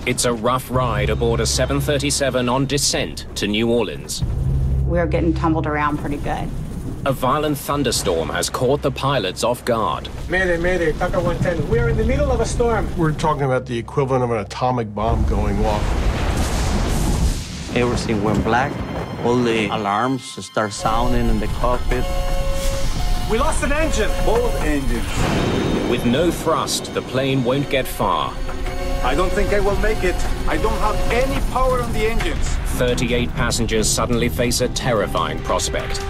It's a rough ride aboard a 737 on descent to New Orleans. We're getting tumbled around pretty good. A violent thunderstorm has caught the pilots off guard. Mayday, mayday, TACA 110. We're in the middle of a storm. We're talking about the equivalent of an atomic bomb going off. Everything went black. All the alarms start sounding in the cockpit. We lost an engine. Both engines. With no thrust, the plane won't get far. I don't think I will make it. I don't have any power on the engines. 38 passengers suddenly face a terrifying prospect.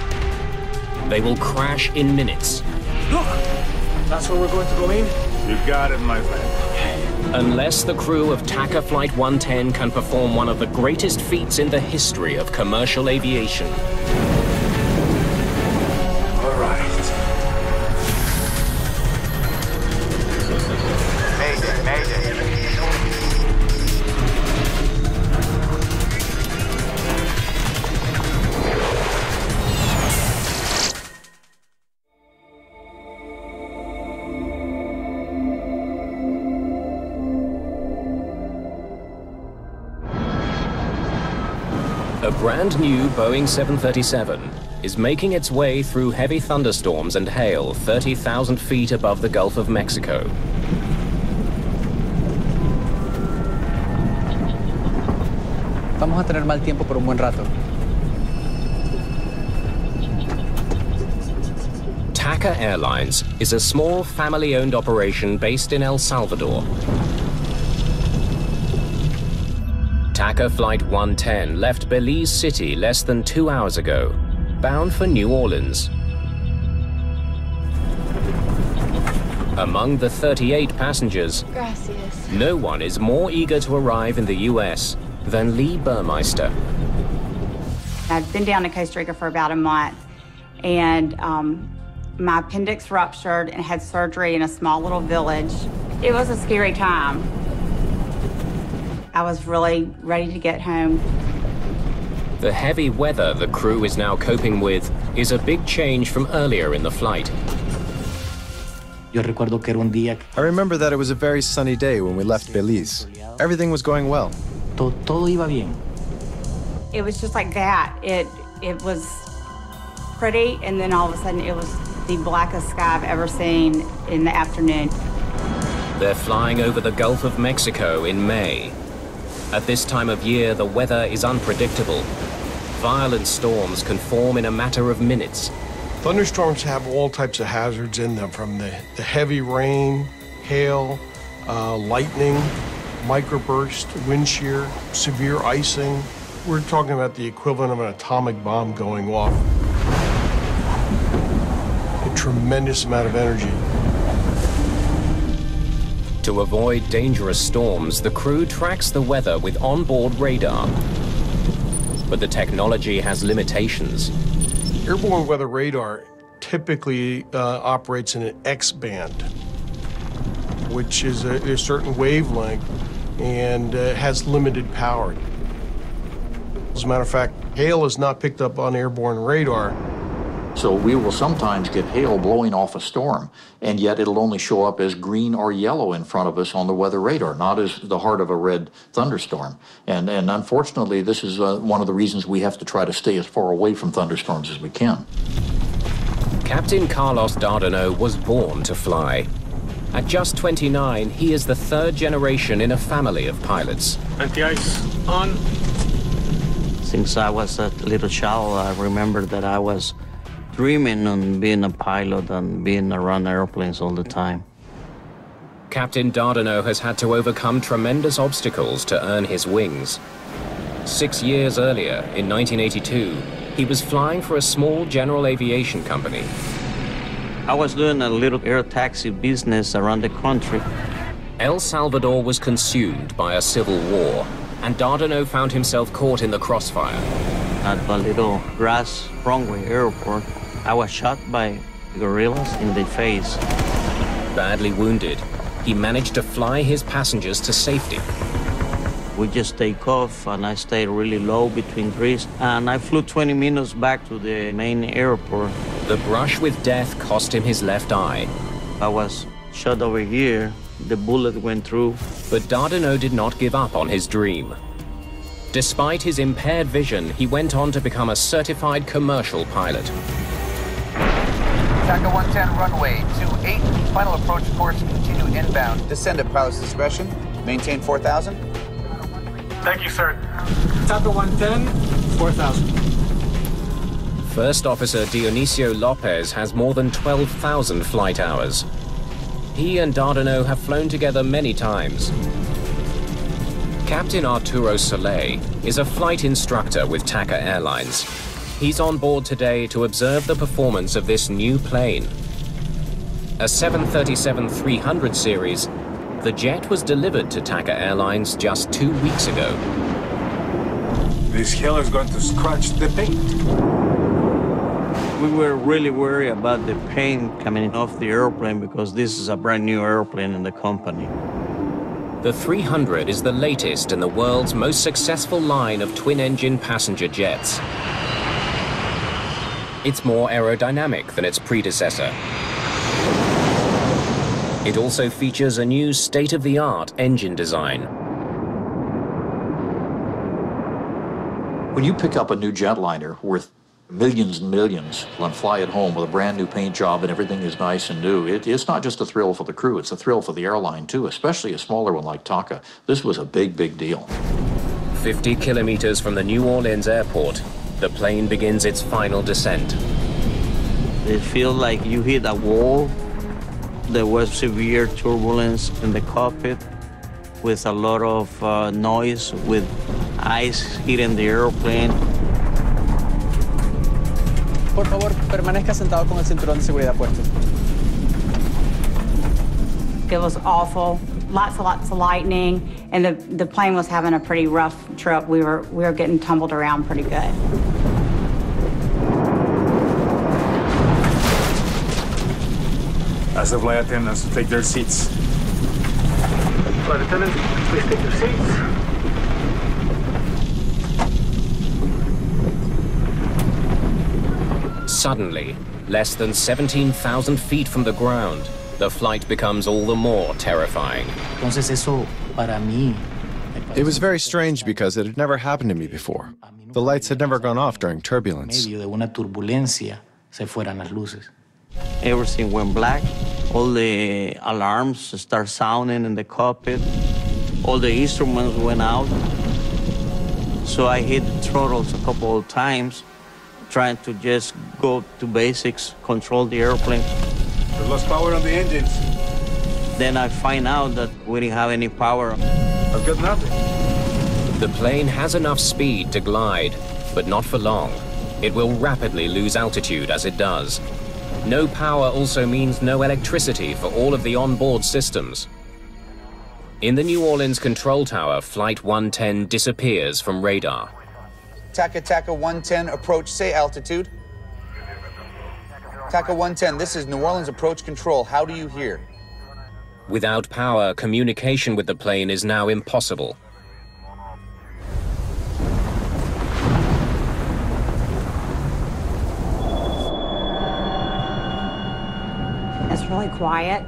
They will crash in minutes. Look, that's where we're going to go in. You got it, my friend. Unless the crew of TACA Flight 110 can perform one of the greatest feats in the history of commercial aviation. All right. Mayday, mayday. A brand new Boeing 737 is making its way through heavy thunderstorms and hail 30,000 feet above the Gulf of Mexico. Vamos a tener mal tiempo por un buen rato. TACA Airlines is a small family-owned operation based in El Salvador. TACA Flight 110 left Belize City less than 2 hours ago, bound for New Orleans. Among the 38 passengers, Gracias. no one is more eager to arrive in the U.S. than Lee Burmeister. I'd been down to Costa Rica for about a month, and my appendix ruptured and had surgery in a small little village. It was a scary time. I was really ready to get home. The heavy weather the crew is now coping with is a big change from earlier in the flight. I remember that it was a very sunny day when we left Belize. Everything was going well. Todo iba bien. It was just like that. It was pretty, and then all of a sudden it was the blackest sky I've ever seen in the afternoon. They're flying over the Gulf of Mexico in May. At this time of year, the weather is unpredictable. Violent storms can form in a matter of minutes. Thunderstorms have all types of hazards in them, from the heavy rain, hail, lightning, microburst, wind shear, severe icing. We're talking about the equivalent of an atomic bomb going off. A tremendous amount of energy. To avoid dangerous storms, the crew tracks the weather with onboard radar. But the technology has limitations. Airborne weather radar typically operates in an X band, which is a certain wavelength and has limited power. As a matter of fact, hail is not picked up on airborne radar. So we will sometimes get hail blowing off a storm, and yet it'll only show up as green or yellow in front of us on the weather radar, not as the heart of a red thunderstorm. And unfortunately, this is one of the reasons we have to try to stay as far away from thunderstorms as we can. Captain Carlos Dardanau was born to fly. At just 29, he is the third generation in a family of pilots. Anti-ice on. Since I was a little child, I remember that I was dreaming on being a pilot and being around airplanes all the time. Captain Dardanau has had to overcome tremendous obstacles to earn his wings. 6 years earlier, in 1982, he was flying for a small general aviation company. I was doing a little air taxi business around the country. El Salvador was consumed by a civil war, and Dardanau found himself caught in the crossfire. At a little grass runway airport, I was shot by guerrillas in the face. Badly wounded, he managed to fly his passengers to safety. We just take off, and I stayed really low between trees, and I flew 20 minutes back to the main airport. The brush with death cost him his left eye. I was shot over here, the bullet went through. But Dardanot did not give up on his dream. Despite his impaired vision, he went on to become a certified commercial pilot. TACA 110 runway 28, final approach course, continue inbound. Descend at pilot's discretion, maintain 4,000. Thank you, sir. TACA 110, 4,000. First Officer Dionisio Lopez has more than 12,000 flight hours. He and Dardanot have flown together many times. Captain Arturo Soleil is a flight instructor with TACA Airlines. He's on board today to observe the performance of this new plane. A 737-300 series, the jet was delivered to TACA Airlines just 2 weeks ago. This hill is going to scratch the paint. We were really worried about the paint coming off the airplane because this is a brand new airplane in the company. The 300 is the latest in the world's most successful line of twin-engine passenger jets. It's more aerodynamic than its predecessor. It also features a new state-of-the-art engine design. When you pick up a new jetliner worth millions and millions and fly it home with a brand new paint job and everything is nice and new, it's not just a thrill for the crew, it's a thrill for the airline too, especially a smaller one like TACA. This was a big, big deal. 50 kilometers from the New Orleans airport, the plane begins its final descent. It feels like you hit a wall. There was severe turbulence in the cockpit with a lot of noise, with ice hitting the airplane. Por favor, permanezca sentado con el cinturón de seguridad puesto. It was awful. Lots of lightning, and the plane was having a pretty rough trip. We were getting tumbled around pretty good. As the flight attendants take their seats. Flight attendants, please take your seats. Suddenly, less than 17,000 feet from the ground, the flight becomes all the more terrifying. It was very strange because it had never happened to me before. The lights had never gone off during turbulence. Everything went black. All the alarms start sounding in the cockpit. All the instruments went out. So I hit the throttles a couple of times, trying to just go to basics, control the airplane. We lost power on the engines. Then I find out that we didn't have any power. I've got nothing. The plane has enough speed to glide, but not for long. It will rapidly lose altitude as it does. No power also means no electricity for all of the onboard systems. In the New Orleans control tower, Flight 110 disappears from radar. TACA 110, approach, say altitude. TACA 110, this is New Orleans approach control. How do you hear? Without power, communication with the plane is now impossible. It's really quiet.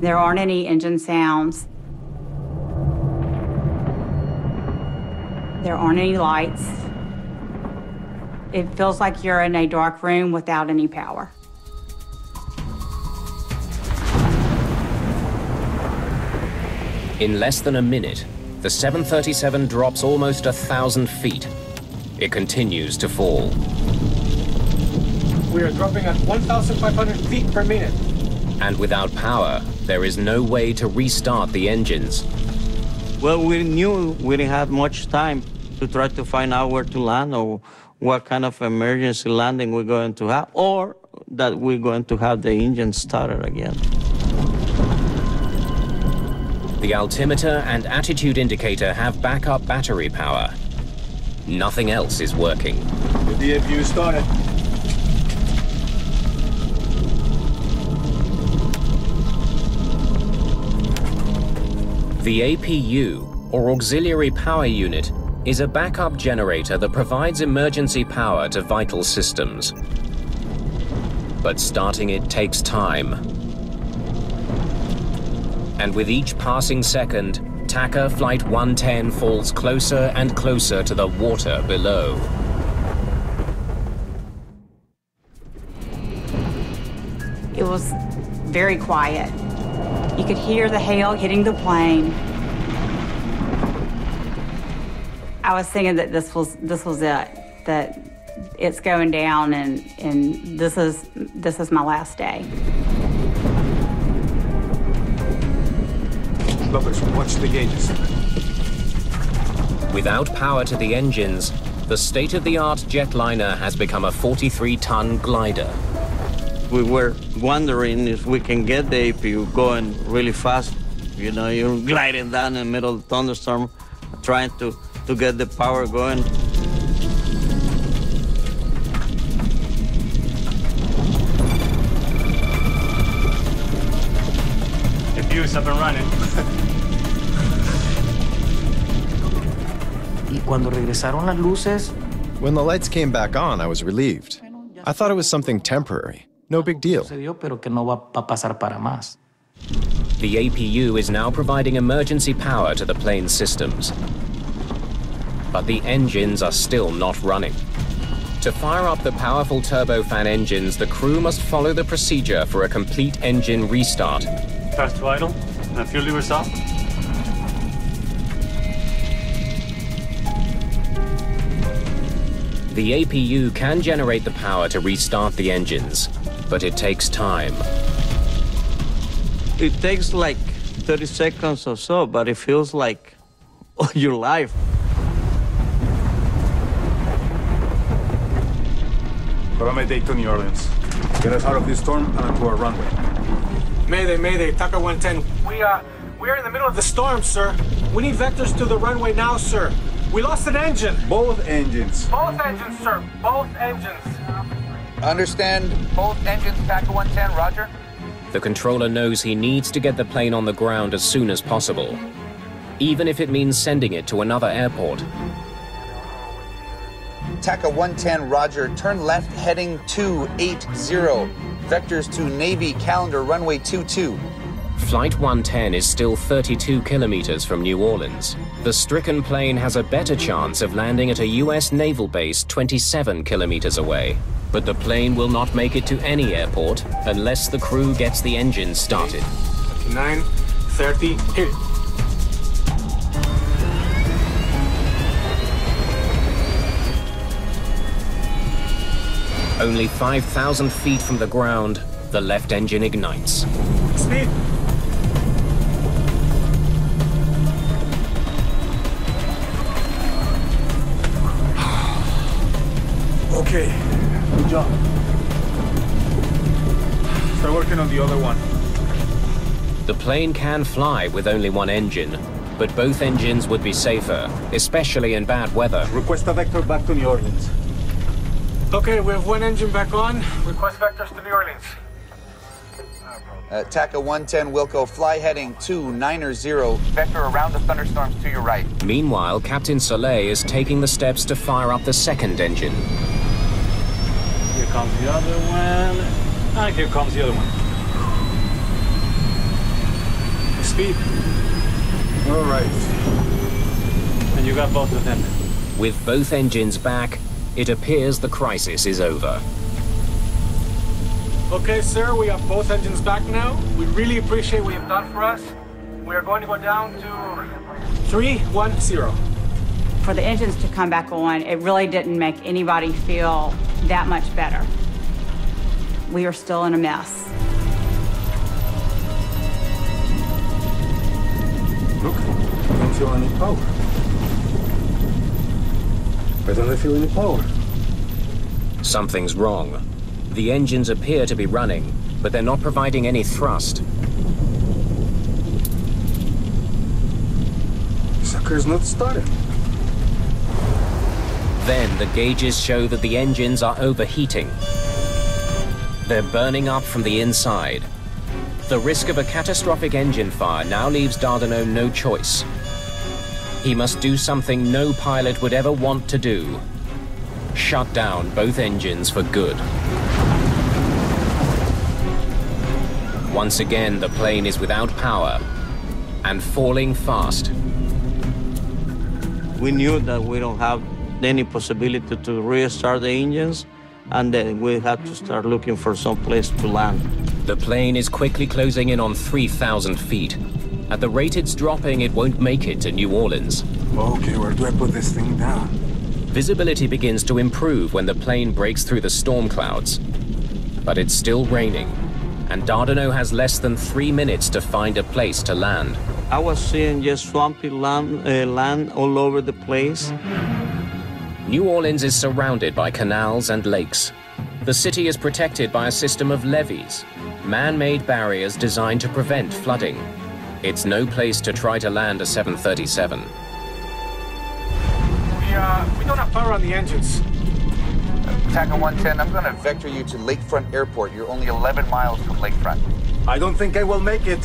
There aren't any engine sounds. There aren't any lights. It feels like you're in a dark room without any power. In less than a minute, the 737 drops almost 1,000 feet. It continues to fall. We are dropping at 1,500 feet per minute. And without power, there is no way to restart the engines. Well, we knew we didn't have much time to try to find out where to land or what kind of emergency landing we're going to have, or that we're going to have the engine started again. The altimeter and attitude indicator have backup battery power. Nothing else is working. The DFU started. The APU, or Auxiliary Power Unit, is a backup generator that provides emergency power to vital systems. But starting it takes time. And with each passing second, TACA Flight 110 falls closer and closer to the water below. It was very quiet. You could hear the hail hitting the plane. I was thinking that this was it, that it's going down, and this is my last day. Lovers, watch the gauges. Without power to the engines, the state-of-the-art jetliner has become a 43-ton glider. We were wondering if we can get the APU going really fast. You know, you're gliding down in the middle of the thunderstorm, trying to get the power going. APU's up and running. Y cuando regresaron las luces, when the lights came back on, I was relieved. I thought it was something temporary. No big deal. pero que no va a pasar para más. The APU is now providing emergency power to the plane's systems. But the engines are still not running. To fire up the powerful turbofan engines, the crew must follow the procedure for a complete engine restart. Fast to idle, and fuel levers off. The APU can generate the power to restart the engines, but it takes time. It takes like 30 seconds or so, but it feels like your life. Programa day to New Orleans. Get us out of this storm and onto our runway. Mayday, Mayday, TACA 110. We are in the middle of the storm, sir. We need vectors to the runway now, sir. We lost an engine. Both engines. Both engines, sir. Both engines. Understand both engines, TACA 110, roger. The controller knows he needs to get the plane on the ground as soon as possible, even if it means sending it to another airport. TACA 110, roger. Turn left heading 280. Vectors to Navy calendar runway 22. Flight 110 is still 32 kilometers from New Orleans. The stricken plane has a better chance of landing at a US naval base 27 kilometers away. But the plane will not make it to any airport unless the crew gets the engine started. 29, 30, hit it. Only 5,000 feet from the ground, the left engine ignites. Speed. Okay, good job. Start working on the other one. The plane can fly with only one engine, but both engines would be safer, especially in bad weather. Request a vector back to New Orleans. Okay, we have one engine back on. Request vectors to New Orleans. TACA 110, Wilco, fly heading 290. Vector around the thunderstorms to your right. Meanwhile, Captain Soleil is taking the steps to fire up the second engine. Here comes the other one. And here comes the other one. Speed. All right. And you got both of them. With both engines back, it appears the crisis is over. Okay, sir, we have both engines back now. We really appreciate what you've done for us. We are going to go down to 310. For the engines to come back on, it really didn't make anybody feel that much better. We are still in a mess. Look, I don't feel any power. Why don't I feel any power? Something's wrong. The engines appear to be running, but they're not providing any thrust. Sucker's not started. Then the gauges show that the engines are overheating. They're burning up from the inside. The risk of a catastrophic engine fire now leaves Dardanot no choice. He must do something no pilot would ever want to do. Shut down both engines for good. Once again, the plane is without power, and falling fast. We knew that we don't have any possibility to restart the engines, and then we had to start looking for some place to land. The plane is quickly closing in on 3,000 feet. At the rate it's dropping, it won't make it to New Orleans. Okay, where do I put this thing down? Visibility begins to improve when the plane breaks through the storm clouds. But it's still raining, and Dardanelle has less than 3 minutes to find a place to land. I was seeing just swampy land all over the place. New Orleans is surrounded by canals and lakes. The city is protected by a system of levees, man-made barriers designed to prevent flooding. It's no place to try to land a 737. We don't have power on the engines. TACA 110, I'm gonna vector you to Lakefront Airport. You're only 11 miles from Lakefront. I don't think I will make it.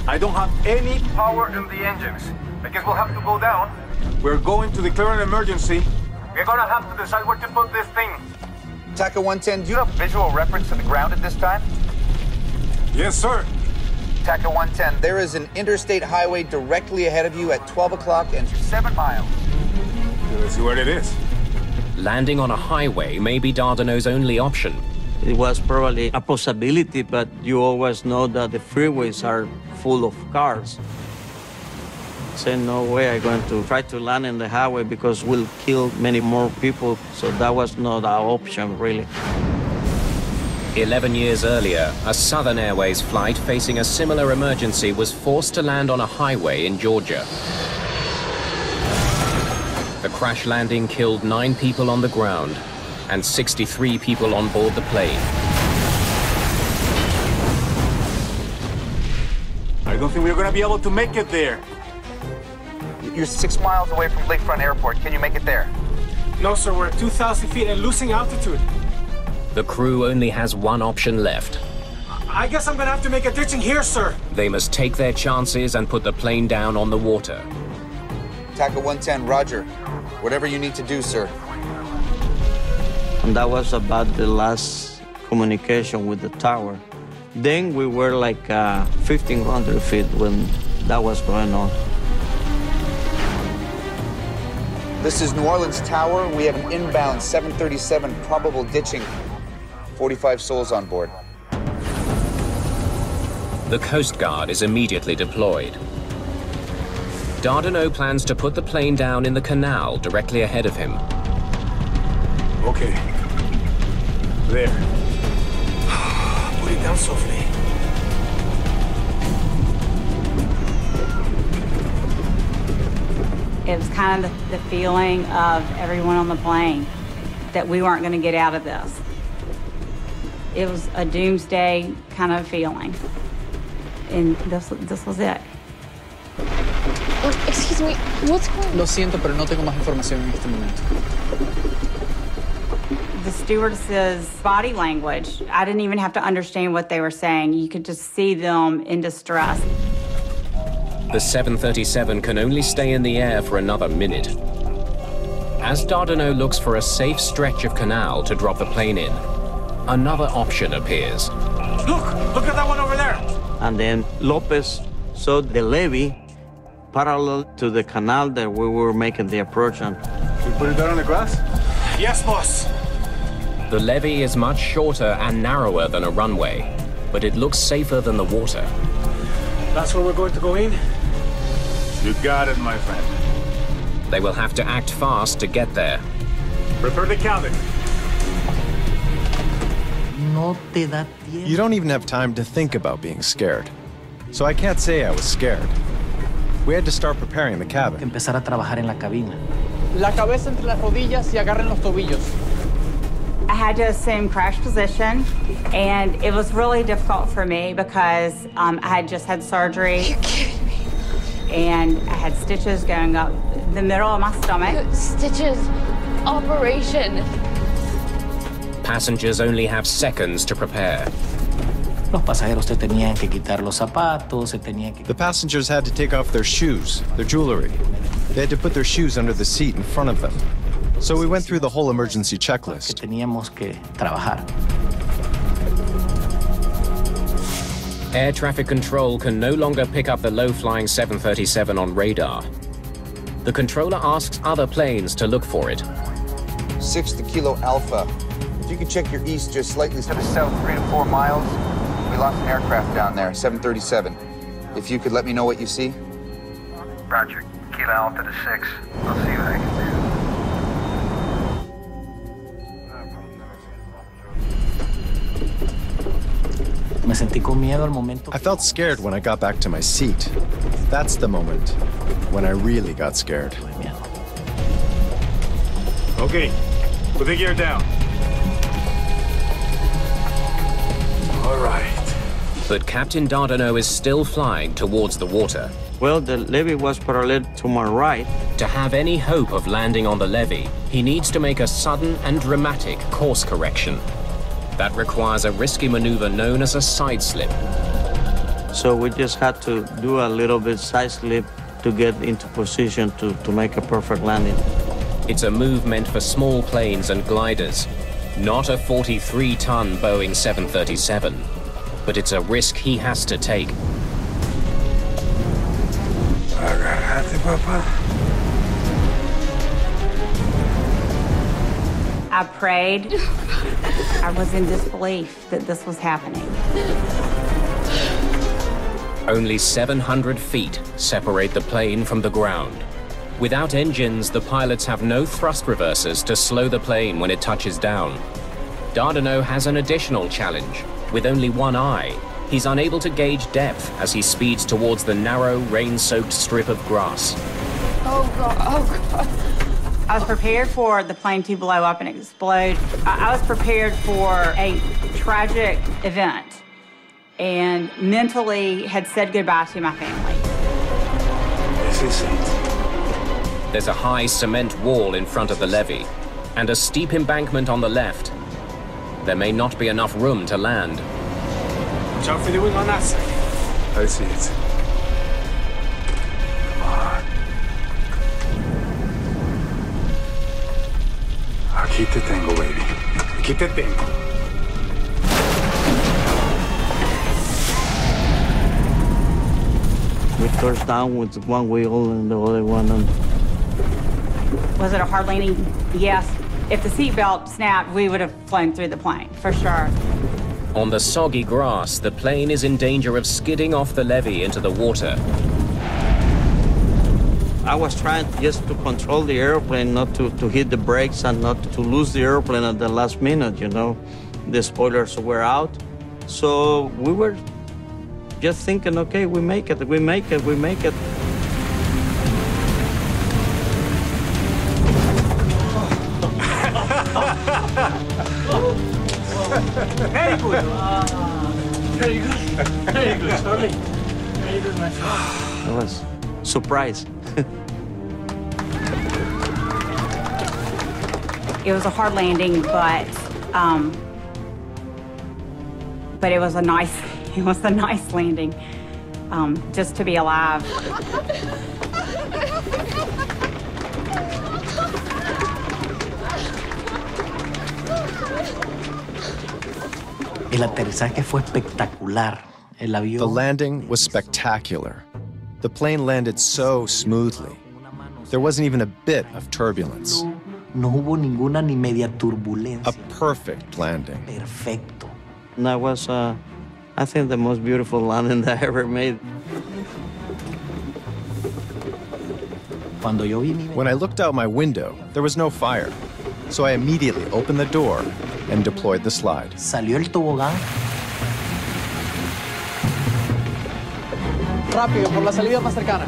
I don't have any power in the engines. I guess we'll have to go down. We're going to declare an emergency. We're gonna have to decide where to put this thing. TACA 110, do you have visual reference to the ground at this time? Yes, sir. TACA 110, there is an interstate highway directly ahead of you at 12 o'clock and 7 miles. Let's see what it is. Landing on a highway may be Dardanelle's only option. It was probably a possibility, but you always know that the freeways are full of cars. I said, no way I'm going to try to land in the highway because we'll kill many more people. So that was not our option, really. 11 years earlier, a Southern Airways flight facing a similar emergency was forced to land on a highway in Georgia. The crash landing killed 9 people on the ground and 63 people on board the plane. I don't think we're going to be able to make it there. You're 6 miles away from Lakefront Airport. Can you make it there? No, sir. We're at 2,000 feet and losing altitude. The crew only has one option left. I guess I'm going to have to make a ditching here, sir. They must take their chances and put the plane down on the water. TACA 110, roger. Whatever you need to do, sir. And that was about the last communication with the tower. Then we were like 1,500 feet when that was going on. This is New Orleans Tower. We have an inbound 737 probable ditching. 45 souls on board. The Coast Guard is immediately deployed. Dardanelle plans to put the plane down in the canal directly ahead of him. Okay. There. Put it down softly. It was kind of the feeling of everyone on the plane that we weren't going to get out of this. It was a doomsday kind of feeling. And this was it. Oh, excuse me, what's going on? Lo siento, pero no tengo más información en este momento. The stewardess's body language, I didn't even have to understand what they were saying. You could just see them in distress. The 737 can only stay in the air for another minute. As Dardanelle looks for a safe stretch of canal to drop the plane in, another option appears. Look at that one over there. And then Lopez saw the levee parallel to the canal that we were making the approach on. Should we put it down on the grass? Yes, boss. The levee is much shorter and narrower than a runway, but it looks safer than the water. That's where we're going to go in? You got it, my friend. They will have to act fast to get there. Prepare the cabin. No te da tiempo. You don't even have time to think about being scared. So I can't say I was scared. We had to start preparing the cabin. Empezar a trabajar en la cabina. La cabeza entre las rodillas y agarren los tobillos. I had to assume crash position, and it was really difficult for me because I had just had surgery. Are you kidding me? And I had stitches going up the middle of my stomach. Stitches. Operation. Passengers only have seconds to prepare. Los pasajeros se tenían que quitar los zapatos, se tenían que... The passengers had to take off their shoes, their jewelry. They had to put their shoes under the seat in front of them. So we went through the whole emergency checklist. Teníamos que trabajar. Air traffic control can no longer pick up the low-flying 737 on radar. The controller asks other planes to look for it. 6 to Kilo Alpha. If you could check your east just slightly to the south 3 to 4 miles, we lost an aircraft down there, 737. If you could let me know what you see. Roger. Kilo Alpha to 6. I'll see what I can I felt scared when I got back to my seat. That's the moment when I really got scared. Okay, put the gear down. All right. But Captain Dardanot is still flying towards the water. Well, the levee was parallel to my right. To have any hope of landing on the levee, he needs to make a sudden and dramatic course correction. That requires a risky maneuver known as a side slip. So we just had to do a little bit side slip to get into position to make a perfect landing. It's a move meant for small planes and gliders, not a 43-ton Boeing 737. But it's a risk he has to take. I prayed. I was in disbelief that this was happening. Only 700 feet separate the plane from the ground. Without engines, the pilots have no thrust reversers to slow the plane when it touches down. Dardanot has an additional challenge. With only one eye, he's unable to gauge depth as he speeds towards the narrow, rain-soaked strip of grass. Oh, God. Oh, God. I was prepared for the plane to blow up and explode. I was prepared for a tragic event and mentally had said goodbye to my family. This is it. There's a high cement wall in front of the levee and a steep embankment on the left. There may not be enough room to land. Watch out for the wing on that side. I see it. Come on. Aquí te tengo, baby. Aquí te tengo. We touched down with one wheel and the other one. Was it a hard landing? Yes. If the seatbelt snapped, we would have flown through the plane, for sure. On the soggy grass, the plane is in danger of skidding off the levee into the water. I was trying just to control the airplane, not to hit the brakes and not to lose the airplane at the last minute, you know. The spoilers were out. So we were just thinking, okay, we make it, we make it, we make it. Very good. Very good. Very good, sorry. Very good, my friend. It was surprise. It was a hard landing, but it was a nice landing, just to be alive. El aterrizaje fue espectacular. El avión. The landing was spectacular. The plane landed so smoothly. There wasn't even a bit of turbulence. No hubo ninguna ni media turbulencia. A perfect landing. Perfecto. And that was, I think, the most beautiful landing that I ever made. When I looked out my window, there was no fire. So I immediately opened the door and deployed the slide. Salió el tobogán. Rápido, por la salida más cercana.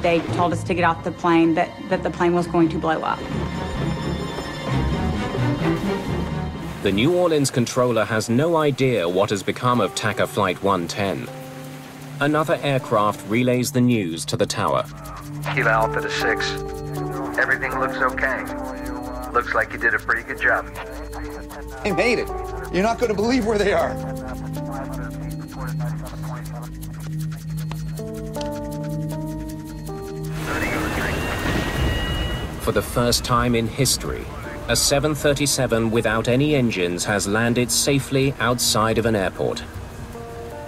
They told us to get off the plane, that the plane was going to blow up. The New Orleans controller has no idea what has become of TACA Flight 110. Another aircraft relays the news to the tower. Kilo Alpha to 6. Everything looks okay. Looks like you did a pretty good job. They made it. You're not going to believe where they are. For the first time in history, A 737 without any engines has landed safely outside of an airport.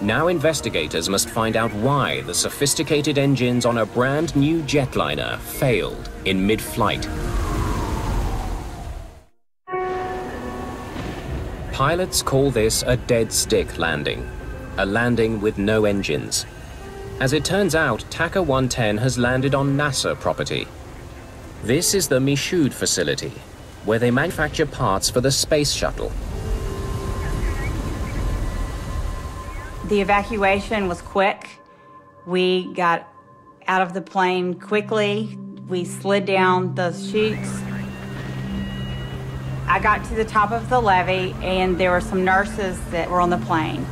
Now investigators must find out why the sophisticated engines on a brand new jetliner failed in mid-flight. Pilots call this a dead stick landing, a landing with no engines. As it turns out, TACA 110 has landed on NASA property. This is the Michoud facility, where they manufacture parts for the space shuttle. The evacuation was quick. We got out of the plane quickly. We slid down the chutes. I got to the top of the levee, and there were some nurses that were on the plane,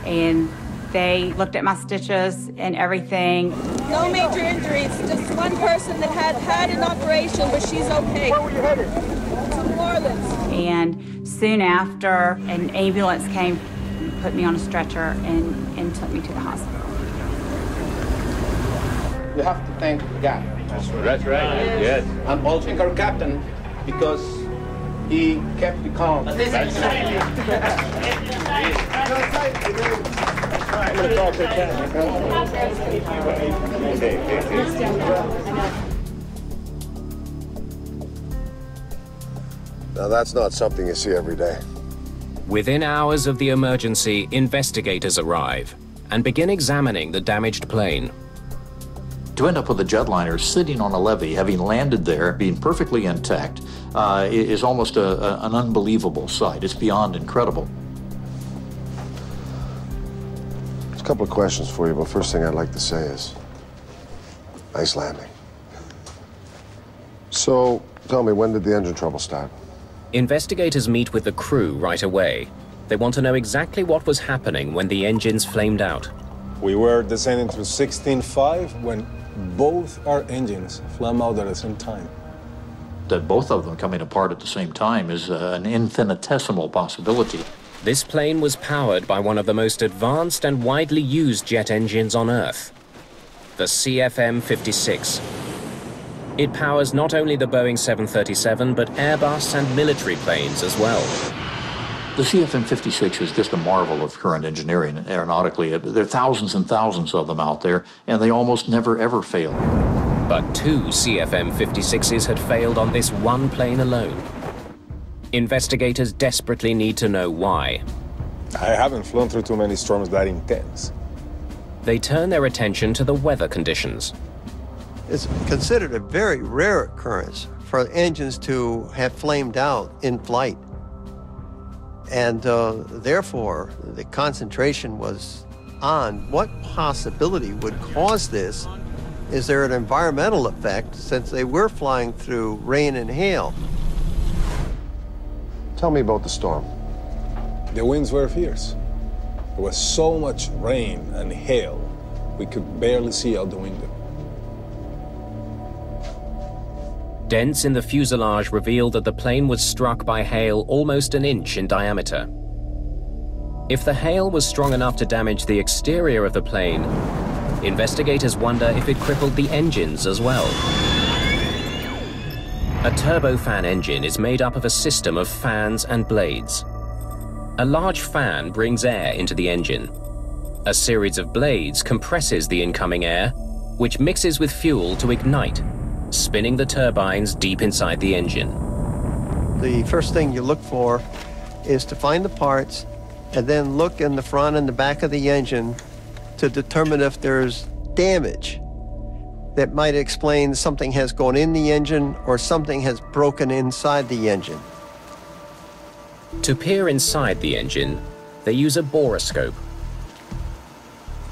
and they looked at my stitches and everything. No major injuries, just one person that had an operation, but she's okay. Where were you headed? To New Orleans. And soon after, an ambulance came, put me on a stretcher, and took me to the hospital. You have to thank God. That's right. Yes. And also our captain, because he kept me calm. That's right. I'm going to talk to the captain. Now that's not something you see every day. Within hours of the emergency, investigators arrive and begin examining the damaged plane. To end up with a jetliner sitting on a levee, having landed there, being perfectly intact, is almost an unbelievable sight. It's beyond incredible. There's a couple of questions for you, but first thing I'd like to say is, nice landing. So, tell me, when did the engine trouble start? Investigators meet with the crew right away. They want to know exactly what was happening when the engines flamed out. We were descending through 16.5 when both our engines flamed out at the same time. That both of them coming apart at the same time is an infinitesimal possibility. This plane was powered by one of the most advanced and widely used jet engines on Earth, the CFM56. It powers not only the Boeing 737, but Airbus and military planes as well. The CFM56 is just a marvel of current engineering aeronautically. There are thousands and thousands of them out there, and they almost never ever fail. But 2 CFM56s had failed on this one plane alone. Investigators desperately need to know why. I haven't flown through too many storms that intense. They turn their attention to the weather conditions. It's considered a very rare occurrence for engines to have flamed out in flight. And therefore, the concentration was on what possibility would cause this. Is there an environmental effect, since they were flying through rain and hail? Tell me about the storm. The winds were fierce. There was so much rain and hail, we could barely see out the window. Dents in the fuselage revealed that the plane was struck by hail almost an inch in diameter. If the hail was strong enough to damage the exterior of the plane, investigators wonder if it crippled the engines as well. A turbofan engine is made up of a system of fans and blades. A large fan brings air into the engine. A series of blades compresses the incoming air, which mixes with fuel to ignite, spinning the turbines deep inside the engine. The first thing you look for is to find the parts and then look in the front and the back of the engine to determine if there's damage that might explain something has gone in the engine or something has broken inside the engine. To peer inside the engine, they use a borescope.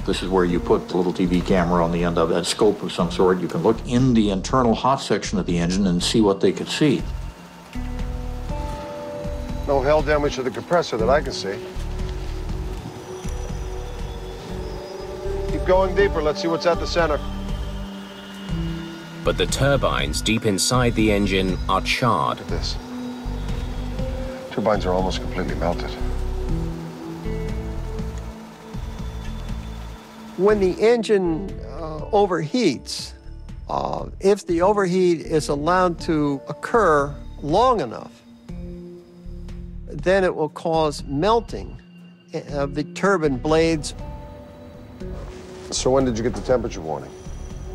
This is where you put the little TV camera on the end of a scope of some sort. You can look in the internal hot section of the engine and see what they could see. No hail damage to the compressor that I can see. Keep going deeper. Let's see what's at the center. But the turbines deep inside the engine are charred. Look at this. Turbines are almost completely melted. When the engine overheats, if the overheat is allowed to occur long enough, then it will cause melting of the turbine blades. So when did you get the temperature warning?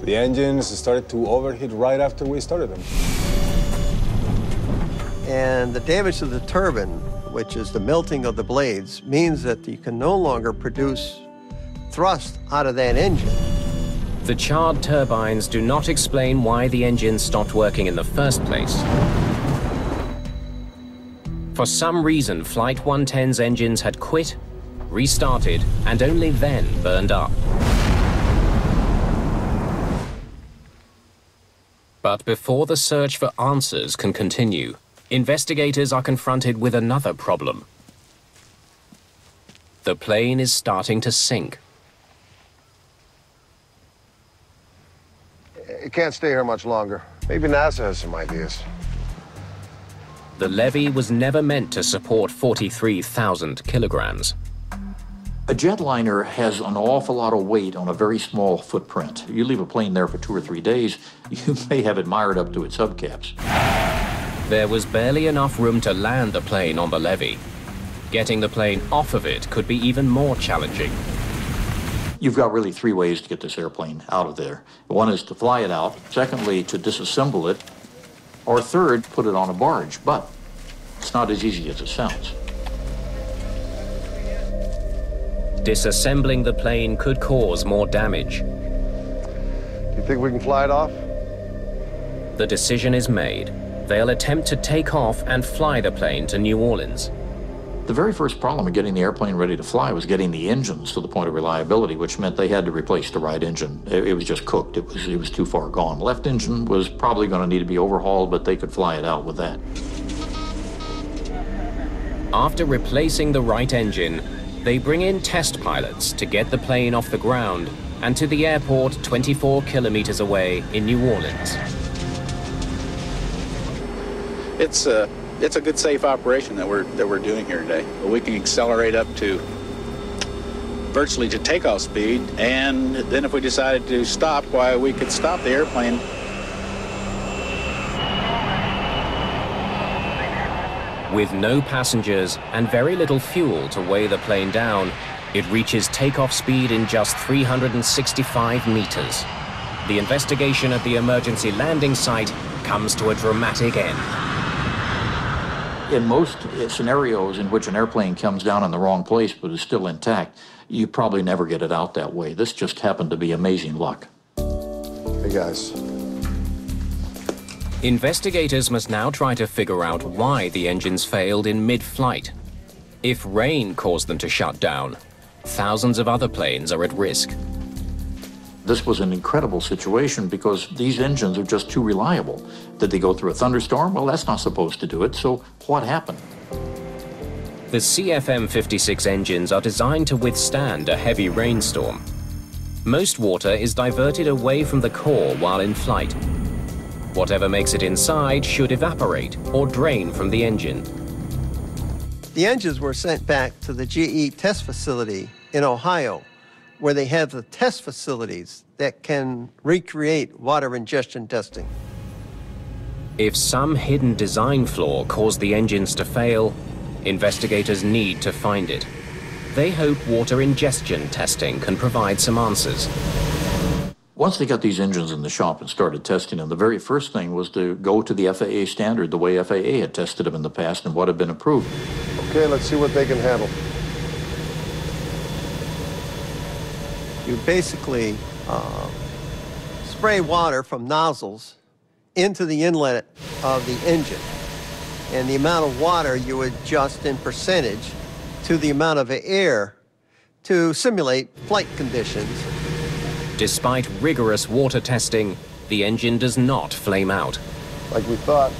The engines started to overheat right after we started them. And the damage to the turbine, which is the melting of the blades, means that you can no longer produce thrust out of that engine. The charred turbines do not explain why the engine stopped working in the first place. For some reason, Flight 110's engines had quit, restarted, and only then burned up. But before the search for answers can continue, investigators are confronted with another problem. The plane is starting to sink. It can't stay here much longer. Maybe NASA has some ideas. The levee was never meant to support 43,000 kilograms. A jetliner has an awful lot of weight on a very small footprint. You leave a plane there for 2 or 3 days, you may have it mired up to its hubcaps. There was barely enough room to land the plane on the levee. Getting the plane off of it could be even more challenging. You've got really 3 ways to get this airplane out of there. One is to fly it out, secondly, to disassemble it, or third, put it on a barge. But it's not as easy as it sounds. Disassembling the plane could cause more damage. Do you think we can fly it off? The decision is made. They'll attempt to take off and fly the plane to New Orleans. The very first problem of getting the airplane ready to fly was getting the engines to the point of reliability, which meant they had to replace the right engine. It was just cooked. It was too far gone. The left engine was probably going to need to be overhauled, but they could fly it out with that. After replacing the right engine, they bring in test pilots to get the plane off the ground and to the airport 24 kilometers away in New Orleans. It's a good, safe operation that we're doing here today. We can accelerate up to virtually to takeoff speed, and then if we decided to stop, why, we could stop the airplane. With no passengers and very little fuel to weigh the plane down, it reaches takeoff speed in just 365 meters. The investigation at the emergency landing site comes to a dramatic end. In most scenarios in which an airplane comes down in the wrong place but is still intact, you probably never get it out that way. This just happened to be amazing luck. Hey guys. Investigators must now try to figure out why the engines failed in mid-flight. If rain caused them to shut down, thousands of other planes are at risk. This was an incredible situation because these engines are just too reliable. Did they go through a thunderstorm? Well, that's not supposed to do it, so what happened? The CFM56 engines are designed to withstand a heavy rainstorm. Most water is diverted away from the core while in flight. Whatever makes it inside should evaporate or drain from the engine. The engines were sent back to the GE test facility in Ohio, where they have the test facilities that can recreate water ingestion testing. If some hidden design flaw caused the engines to fail, investigators need to find it. They hope water ingestion testing can provide some answers. Once they got these engines in the shop and started testing them, the very first thing was to go to the FAA standard, the way FAA had tested them in the past and what had been approved. Okay, let's see what they can handle. You basically spray water from nozzles into the inlet of the engine. And the amount of water you adjust in percentage to the amount of air to simulate flight conditions. Despite rigorous water testing, the engine does not flame out. Like we thought,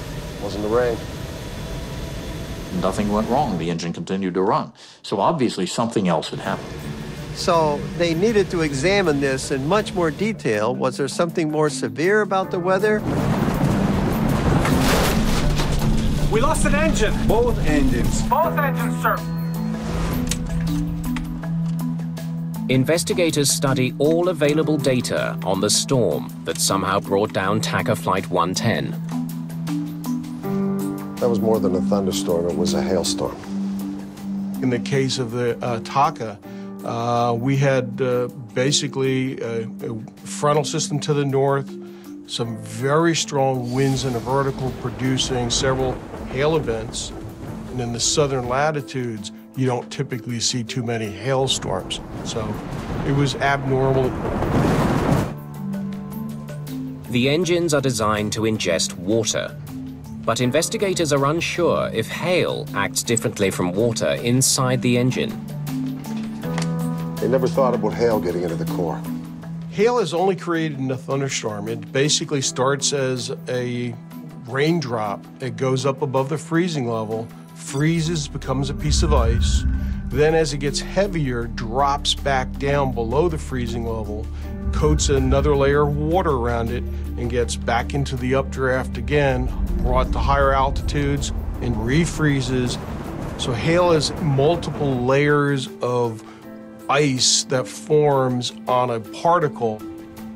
wasn't the rain. Nothing went wrong. The engine continued to run. So obviously something else had happened. So they needed to examine this in much more detail. Was there something more severe about the weather? We lost an engine. Both engines. Both engines, sir. Investigators study all available data on the storm that somehow brought down TACA Flight 110. That was more than a thunderstorm, it was a hailstorm. In the case of the TACA, we had basically a frontal system to the north, some very strong winds in the vertical producing several hail events. And in the southern latitudes, you don't typically see too many hailstorms. So it was abnormal. The engines are designed to ingest water, but investigators are unsure if hail acts differently from water inside the engine. They never thought about hail getting into the core. Hail is only created in a thunderstorm. It basically starts as a raindrop. It goes up above the freezing level, freezes, becomes a piece of ice. Then as it gets heavier, drops back down below the freezing level, coats another layer of water around it, and gets back into the updraft again, brought to higher altitudes, and refreezes. So hail is multiple layers of ice that forms on a particle.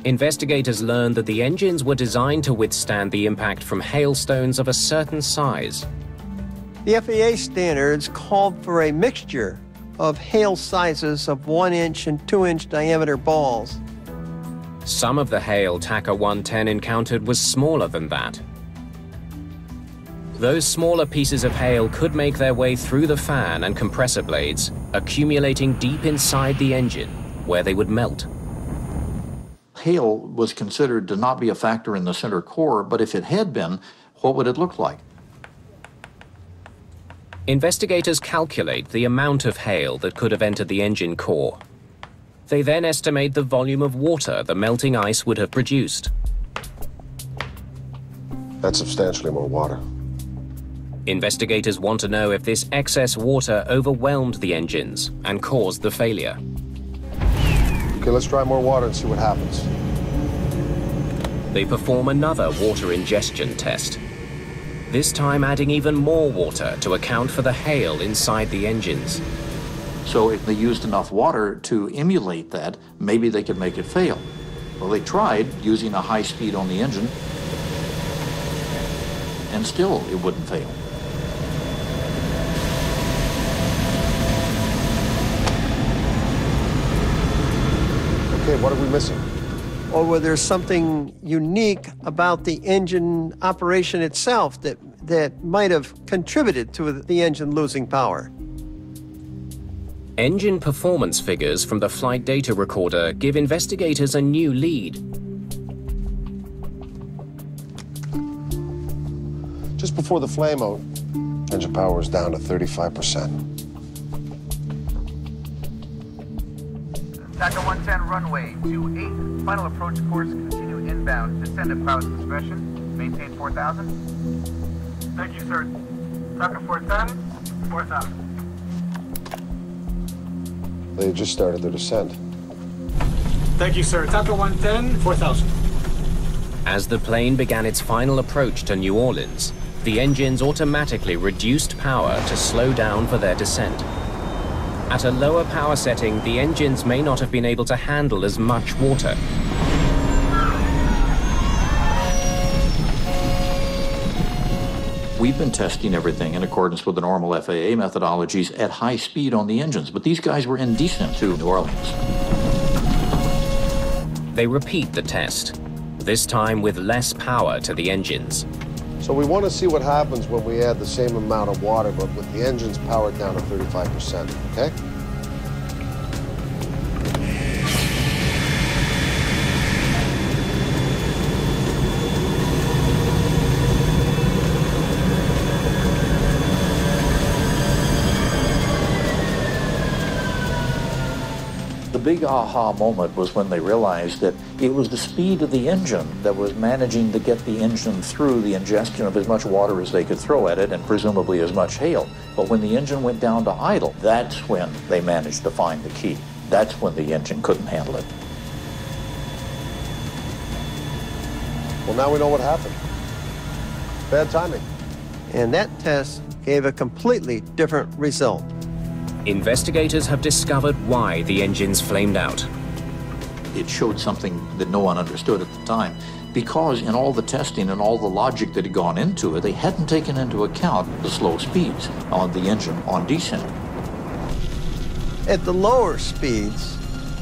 Investigators learned that the engines were designed to withstand the impact from hailstones of a certain size. The FAA standards called for a mixture of hail sizes of 1-inch and 2-inch diameter balls. Some of the hail TACA 110 encountered was smaller than that. Those smaller pieces of hail could make their way through the fan and compressor blades, accumulating deep inside the engine, where they would melt. Hail was considered to not be a factor in the center core, but if it had been, what would it look like? Investigators calculate the amount of hail that could have entered the engine core. They then estimate the volume of water the melting ice would have produced. That's substantially more water. Investigators want to know if this excess water overwhelmed the engines and caused the failure. Okay, let's try more water and see what happens. They perform another water ingestion test, this time adding even more water to account for the hail inside the engines. So if they used enough water to emulate that, maybe they could make it fail. Well, they tried using a high speed on the engine, and still it wouldn't fail. Okay, what are we missing? Or whether there's something unique about the engine operation itself that might have contributed to the engine losing power. Engine performance figures from the flight data recorder give investigators a new lead. Just before the flame-out, engine power was down to 35%. TACA 110 runway 28, final approach course, continue inbound, descend at pilot discretion, maintain 4,000. Thank you, sir. TACA 410, 4,000. They had just started their descent. Thank you, sir. TACA 110, 4,000. As the plane began its final approach to New Orleans, the engines automatically reduced power to slow down for their descent. At a lower power setting, the engines may not have been able to handle as much water. We've been testing everything in accordance with the normal FAA methodologies at high speed on the engines, but these guys were in descent to New Orleans. They repeat the test, this time with less power to the engines. So we want to see what happens when we add the same amount of water, but with the engines powered down to 35%, okay? The big aha moment was when they realized that it was the speed of the engine that was managing to get the engine through the ingestion of as much water as they could throw at it, and presumably as much hail. But when the engine went down to idle, that's when they managed to find the key. That's when the engine couldn't handle it. Well, now we know what happened. Bad timing. And that test gave a completely different result. Investigators have discovered why the engines flamed out. It showed something that no one understood at the time, because in all the testing and all the logic that had gone into it, they hadn't taken into account the slow speeds on the engine on descent. At the lower speeds,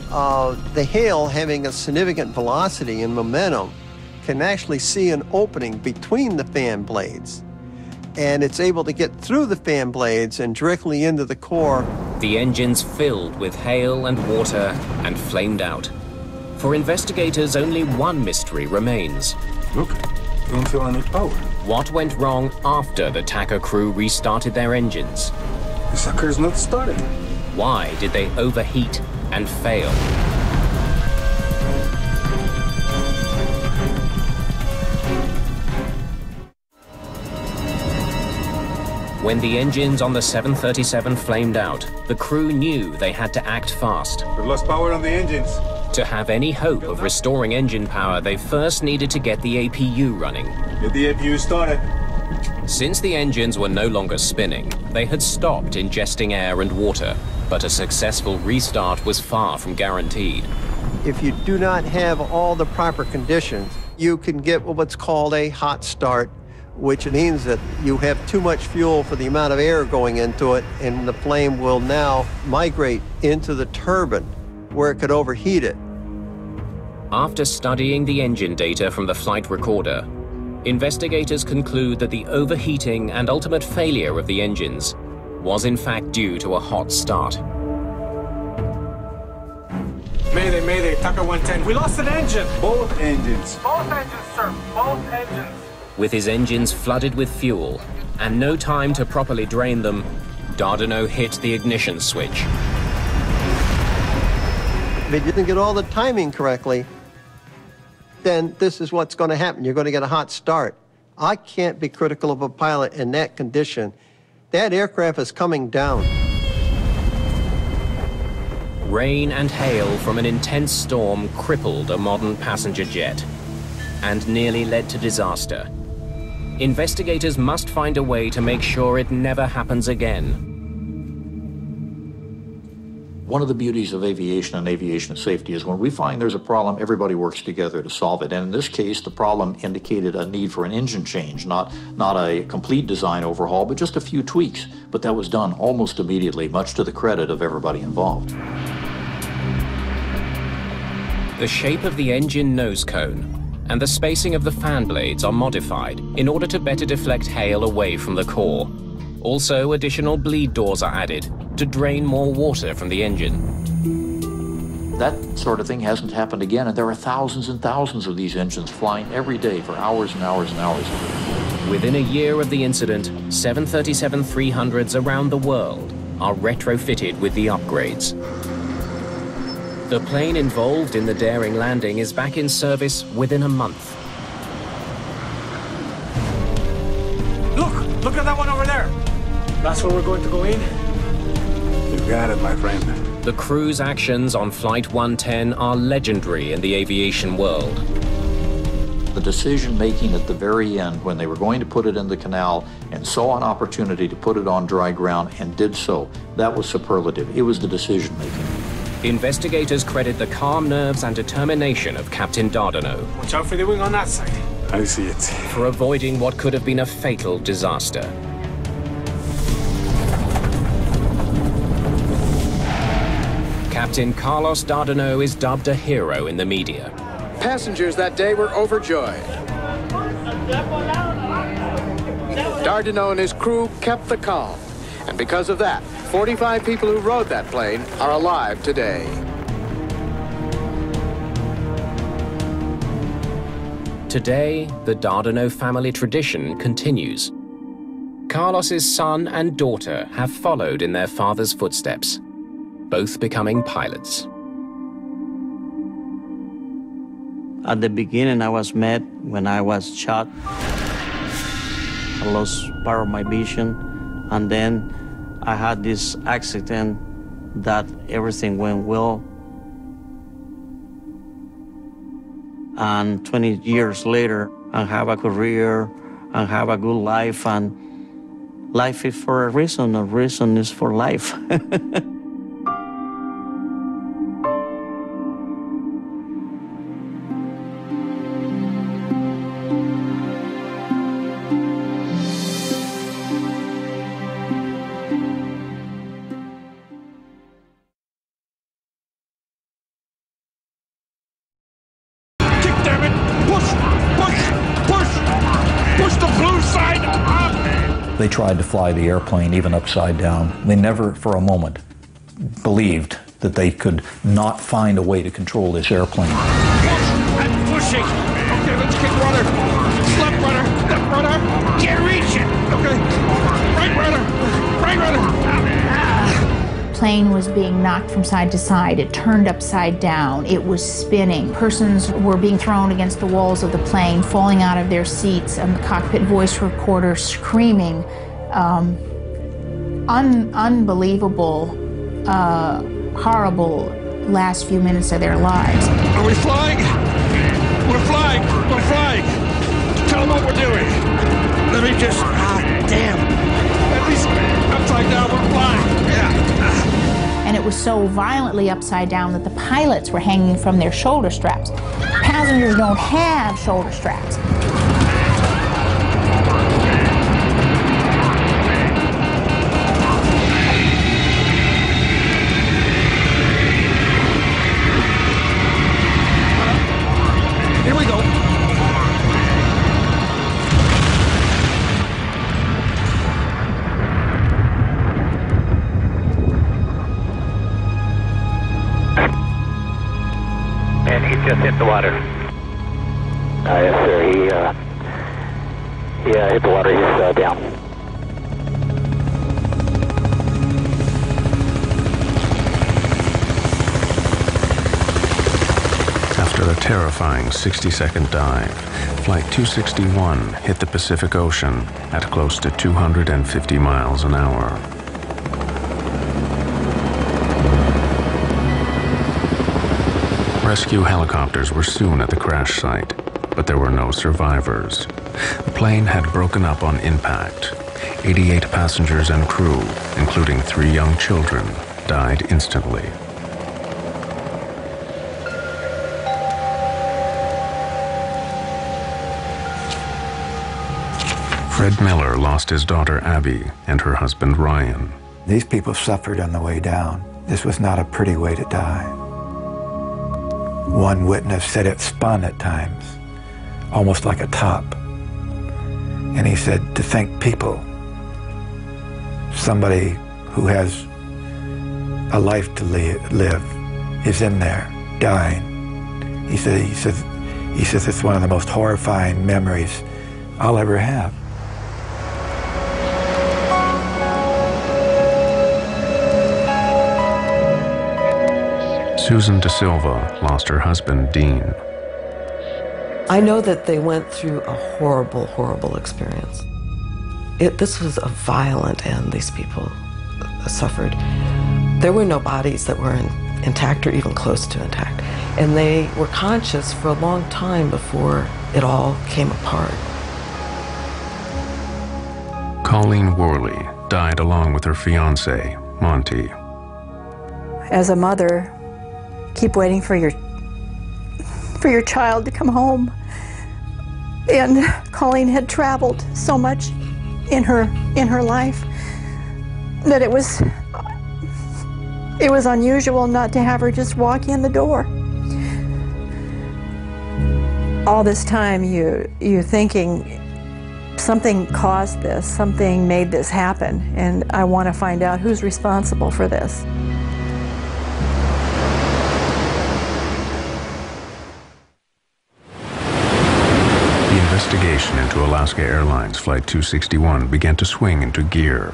the hail, having a significant velocity and momentum, can actually see an opening between the fan blades. And it's able to get through the fan blades and directly into the core. The engines filled with hail and water and flamed out. For investigators, only one mystery remains. Look, don't feel any power. What went wrong after the TACA crew restarted their engines? The sucker's not started. Why did they overheat and fail? When the engines on the 737 flamed out, the crew knew they had to act fast. We've lost power on the engines. To have any hope of restoring engine power, they first needed to get the APU running. Get the APU started. Since the engines were no longer spinning, they had stopped ingesting air and water, but a successful restart was far from guaranteed. If you do not have all the proper conditions, you can get what's called a hot start, which means that you have too much fuel for the amount of air going into it, and the flame will now migrate into the turbine, where it could overheat it. After studying the engine data from the flight recorder, investigators conclude that the overheating and ultimate failure of the engines was in fact due to a hot start. Mayday, mayday, TACA 110. We lost an engine. Both engines. Both engines, sir. Both engines. With his engines flooded with fuel and no time to properly drain them, Dardanot hit the ignition switch. If you didn't get all the timing correctly, then this is what's going to happen. You're going to get a hot start. I can't be critical of a pilot in that condition. That aircraft is coming down. Rain and hail from an intense storm crippled a modern passenger jet and nearly led to disaster. Investigators must find a way to make sure it never happens again. One of the beauties of aviation and aviation safety is when we find there's a problem, everybody works together to solve it. And in this case, the problem indicated a need for an engine change, not a complete design overhaul, but just a few tweaks. But that was done almost immediately, much to the credit of everybody involved. The shape of the engine nose cone and the spacing of the fan blades are modified in order to better deflect hail away from the core. Also, additional bleed doors are added to drain more water from the engine. That sort of thing hasn't happened again, and there are thousands and thousands of these engines flying every day for hours and hours and hours. Within a year of the incident, 737-300s around the world are retrofitted with the upgrades. The plane involved in the daring landing is back in service within a month. Look at that one over there. That's where we're going to go in. You got it, my friend. The crew's actions on Flight 110 are legendary in the aviation world. The decision-making at the very end, when they were going to put it in the canal and saw an opportunity to put it on dry ground and did so, that was superlative. It was the decision-making. Investigators credit the calm nerves and determination of Captain Dardanot. Watch out for the wing on that side. I see it. For avoiding what could have been a fatal disaster. Captain Carlos Dardanot is dubbed a hero in the media. Passengers that day were overjoyed. Dardanot and his crew kept the calm, and because of that, 45 people who rode that plane are alive today. Today, the Dardanot family tradition continues. Carlos's son and daughter have followed in their father's footsteps, both becoming pilots. At the beginning, I was mad when I was shot. I lost part of my vision, and then I had this accident that everything went well. And 20 years later, I have a career, I have a good life, and life is for a reason is for life. Push the blue side up! They tried to fly the airplane even upside down. They never for a moment believed that they could not find a way to control this airplane. I'm pushing. Okay, let's kick rudder. Left rudder. Left rudder. Can't reach it. Okay. Right rudder. Right rudder. Plane was being knocked from side to side. It turned upside down. It was spinning. Persons were being thrown against the walls of the plane, falling out of their seats, and the cockpit voice recorder screaming unbelievable, horrible last few minutes of their lives. Are we flying? We're flying. We're flying. Tell them what we're doing. Let me just... damn. At least upside down, we're flying. Yeah. And it was so violently upside down that the pilots were hanging from their shoulder straps. Passengers don't have shoulder straps. Here we go. And he just hit the water. Yes, sir. He hit the water. He's down. After a terrifying 60-second dive, Flight 261 hit the Pacific Ocean at close to 250 miles an hour. Rescue helicopters were soon at the crash site, but there were no survivors. The plane had broken up on impact. 88 passengers and crew, including 3 young children, died instantly. Fred Miller lost his daughter Abby and her husband Ryan. These people suffered on the way down. This was not a pretty way to die. One witness said it spun at times, almost like a top. And he said, to think people, somebody who has a life to live is in there, dying. He says it's one of the most horrifying memories I'll ever have. Susan De Silva lost her husband, Dean. I know that they went through a horrible, horrible experience. This was a violent end these people suffered. There were no bodies that were intact or even close to intact. And they were conscious for a long time before it all came apart. Colleen Worley died along with her fiancé, Monty. As a mother, keep waiting for your child to come home. And Colleen had traveled so much in her life that it was unusual not to have her just walk in the door. All this time you're thinking something caused this, something made this happen, and I want to find out who's responsible for this. The investigation into Alaska Airlines Flight 261 began to swing into gear,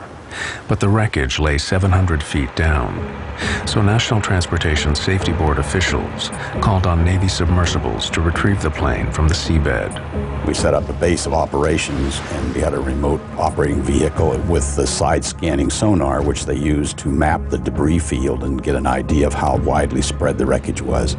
but the wreckage lay 700 feet down. So National Transportation Safety Board officials called on Navy submersibles to retrieve the plane from the seabed. We set up a base of operations, and we had a remote operating vehicle with the side-scanning sonar, which they used to map the debris field and get an idea of how widely spread the wreckage was.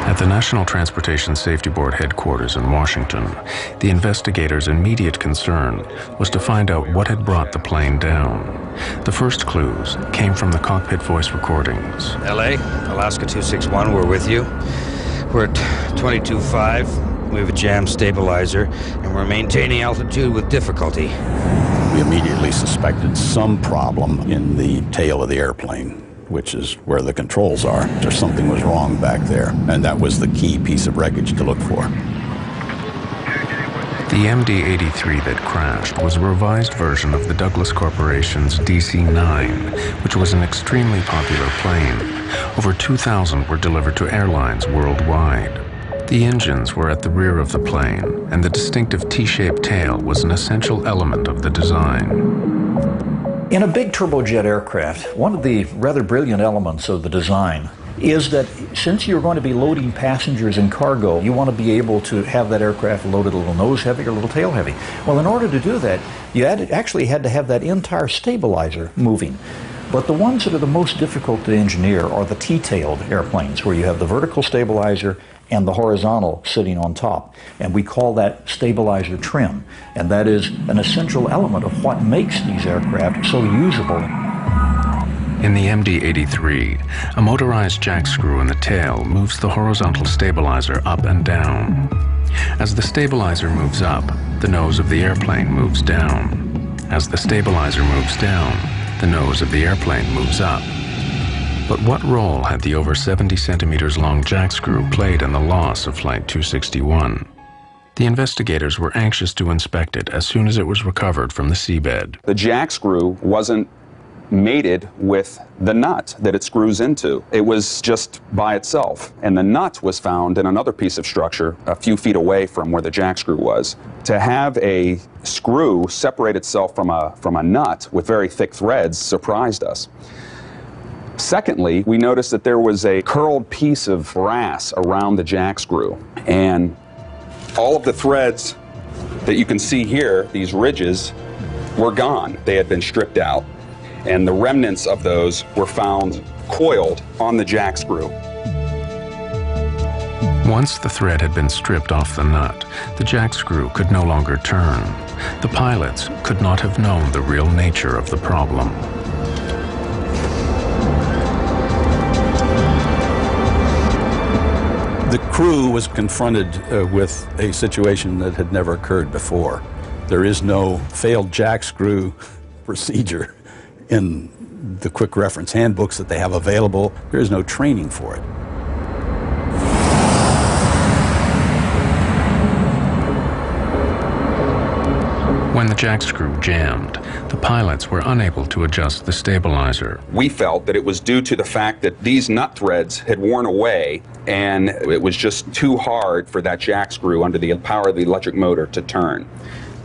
At the National Transportation Safety Board headquarters in Washington, the investigators' immediate concern was to find out what had brought the plane down. The first clues came from the cockpit voice recordings. LA, Alaska 261, we're with you. We're at 22.5. We have a jam stabilizer, and we're maintaining altitude with difficulty. we immediately suspected some problem in the tail of the airplane, which is where the controls are. There's something was wrong back there, and that was the key piece of wreckage to look for. The MD-83 that crashed was a revised version of the Douglas Corporation's DC-9, which was an extremely popular plane. Over 2,000 were delivered to airlines worldwide. The engines were at the rear of the plane, and the distinctive T-shaped tail was an essential element of the design. In a big turbojet aircraft, one of the rather brilliant elements of the design is that since you're going to be loading passengers and cargo, you want to be able to have that aircraft loaded a little nose heavy or a little tail heavy. Well, in order to do that, you actually had to have that entire stabilizer moving. But the ones that are the most difficult to engineer are the T-tailed airplanes, where you have the vertical stabilizer and the horizontal sitting on top. And we call that stabilizer trim. And that is an essential element of what makes these aircraft so usable. In the MD-83, a motorized jack screw in the tail moves the horizontal stabilizer up and down. As the stabilizer moves up, the nose of the airplane moves down. As the stabilizer moves down, the nose of the airplane moves up. But what role had the over 70 centimeters long jack screw played in the loss of Flight 261? The investigators were anxious to inspect it as soon as it was recovered from the seabed. The jack screw wasn't mated with the nut that it screws into. It was just by itself, and the nut was found in another piece of structure a few feet away from where the jack screw was. To have a screw separate itself from a nut with very thick threads surprised us. Secondly, we noticed that there was a curled piece of brass around the jack screw, and all of the threads that you can see here, these ridges, were gone. They had been stripped out, and the remnants of those were found coiled on the jack screw. Once the thread had been stripped off the nut, the jack screw could no longer turn. The pilots could not have known the real nature of the problem. The crew was confronted with a situation that had never occurred before. There is no failed jack screw procedure in the quick reference handbooks that they have available. There is no training for it. When the jack screw jammed, the pilots were unable to adjust the stabilizer. We felt that it was due to the fact that these nut threads had worn away, and it was just too hard for that jack screw under the power of the electric motor to turn.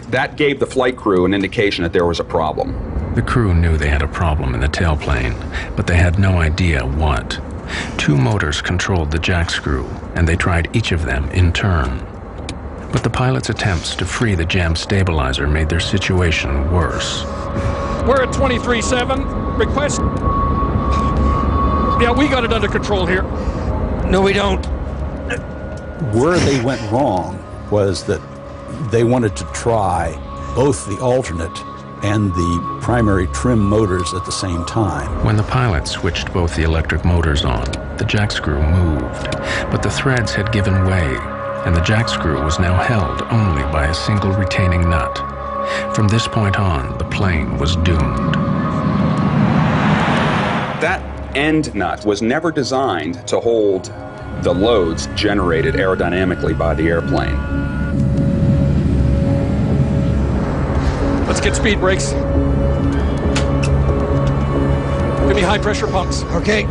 That gave the flight crew an indication that there was a problem. The crew knew they had a problem in the tailplane, but they had no idea what. Two motors controlled the jack screw, and they tried each of them in turn. But the pilots' attempts to free the jammed stabilizer made their situation worse. We're at 23-7. Request. Yeah, we got it under control here. No, we don't. Where they went wrong was that they wanted to try both the alternate and the primary trim motors at the same time. When the pilots switched both the electric motors on, the jack screw moved, but the threads had given way, and the jack screw was now held only by a single retaining nut. From this point on, the plane was doomed. That end nut was never designed to hold the loads generated aerodynamically by the airplane. Let's get speed brakes. Give me high pressure pumps. Okay.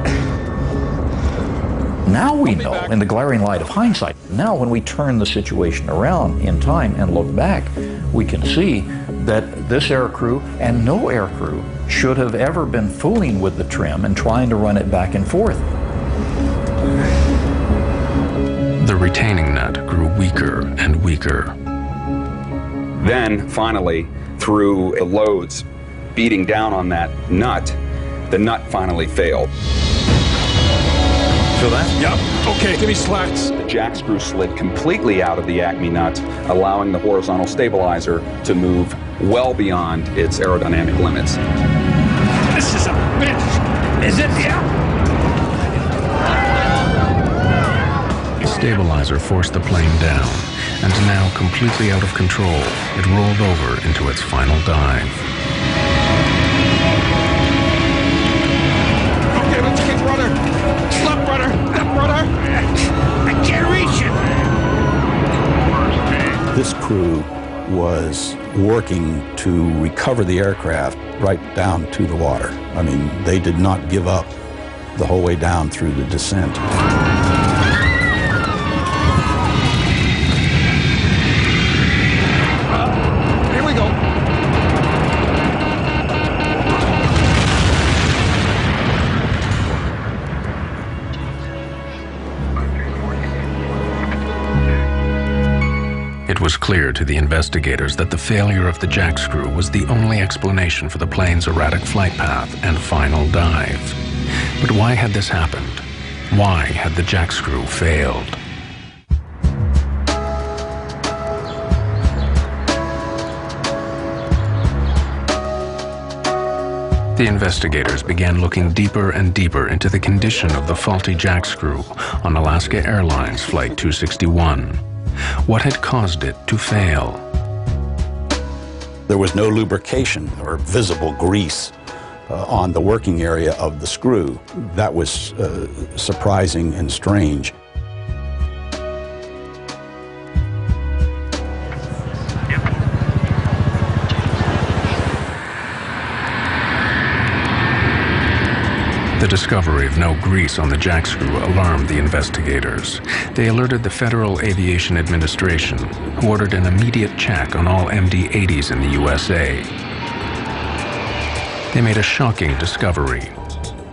Now we know, in the glaring light of hindsight, now when we turn the situation around in time and look back, we can see that this aircrew and no aircrew should have ever been fooling with the trim and trying to run it back and forth. The retaining nut grew weaker and weaker. Then, finally, through the loads beating down on that nut, the nut finally failed. Feel that? Yep. Okay, give me slacks. The jack screw slid completely out of the Acme nut, allowing the horizontal stabilizer to move well beyond its aerodynamic limits. This is a bitch. Is it? Yeah. The stabilizer forced the plane down, and now completely out of control, it rolled over into its final dive. This crew was working to recover the aircraft right down to the water. I mean, they did not give up the whole way down through the descent. Here we go. It was clear to the investigators that the failure of the jack screw was the only explanation for the plane's erratic flight path and final dive. But why had this happened? Why had the jack screw failed? The investigators began looking deeper and deeper into the condition of the faulty jack screw on Alaska Airlines Flight 261. What had caused it to fail? There was no lubrication or visible grease on the working area of the screw. That was surprising and strange. The discovery of no grease on the jack screw alarmed the investigators. They alerted the Federal Aviation Administration, who ordered an immediate check on all MD-80s in the USA. They made a shocking discovery.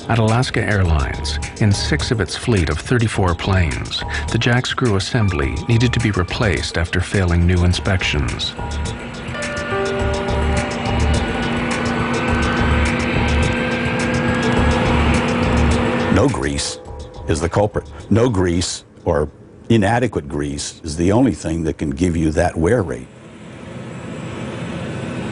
At Alaska Airlines, in 6 of its fleet of 34 planes, the jack screw assembly needed to be replaced after failing new inspections. No grease is the culprit. No grease or inadequate grease is the only thing that can give you that wear rate.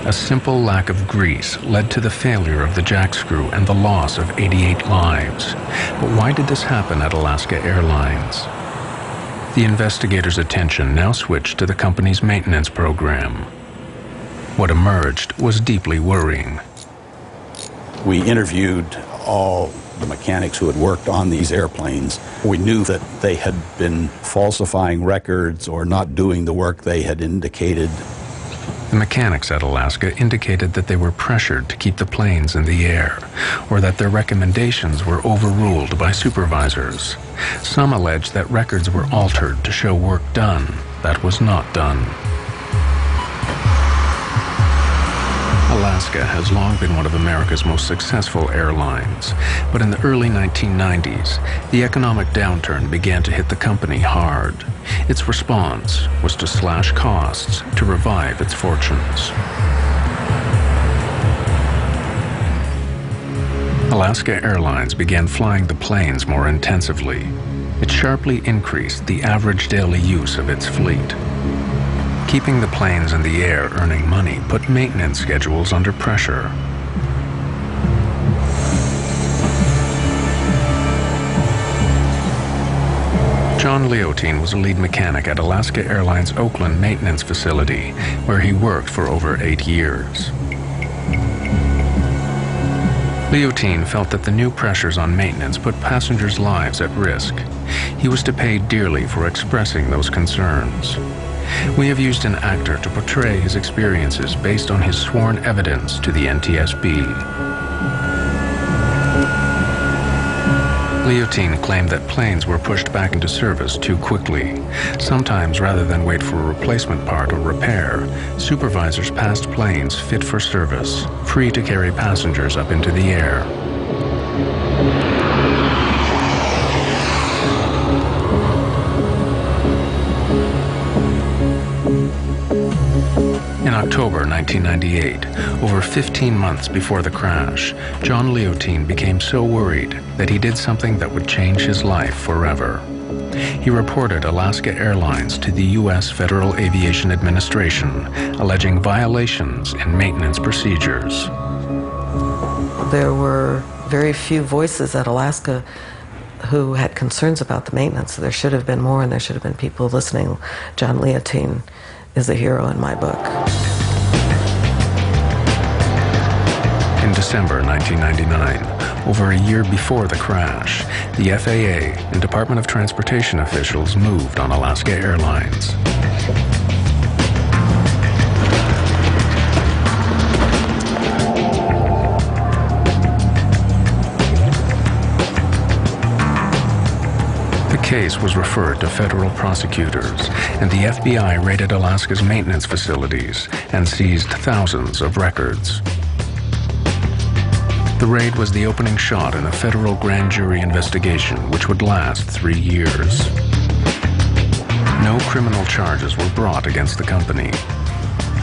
A simple lack of grease led to the failure of the jack screw and the loss of 88 lives. But why did this happen at Alaska Airlines? The investigators' attention now switched to the company's maintenance program. What emerged was deeply worrying. We interviewed all the mechanics who had worked on these airplanes. We knew that they had been falsifying records or not doing the work they had indicated. The mechanics at Alaska indicated that they were pressured to keep the planes in the air, or that their recommendations were overruled by supervisors. Some alleged that records were altered to show work done that was not done. Alaska has long been one of America's most successful airlines, but in the early 1990s, the economic downturn began to hit the company hard. Its response was to slash costs to revive its fortunes. Alaska Airlines began flying the planes more intensively. It sharply increased the average daily use of its fleet. Keeping the planes in the air earning money put maintenance schedules under pressure. John Leotine was a lead mechanic at Alaska Airlines Oakland maintenance facility, where he worked for over 8 years. Leotine felt that the new pressures on maintenance put passengers' lives at risk. He was to pay dearly for expressing those concerns. We have used an actor to portray his experiences based on his sworn evidence to the NTSB. Leotine claimed that planes were pushed back into service too quickly. Sometimes, rather than wait for a replacement part or repair, supervisors passed planes fit for service, free to carry passengers up into the air. In October 1998, over 15 months before the crash, John Leotine became so worried that he did something that would change his life forever. He reported Alaska Airlines to the U.S. Federal Aviation Administration, alleging violations in maintenance procedures. There were very few voices at Alaska who had concerns about the maintenance. There should have been more, and there should have been people listening. John Leotine is a hero in my book. In December 1999, over a year before the crash, the FAA and Department of Transportation officials moved on Alaska Airlines. case was referred to federal prosecutors, and the FBI raided Alaska's maintenance facilities and seized thousands of records. The raid was the opening shot in a federal grand jury investigation which would last 3 years. No criminal charges were brought against the company.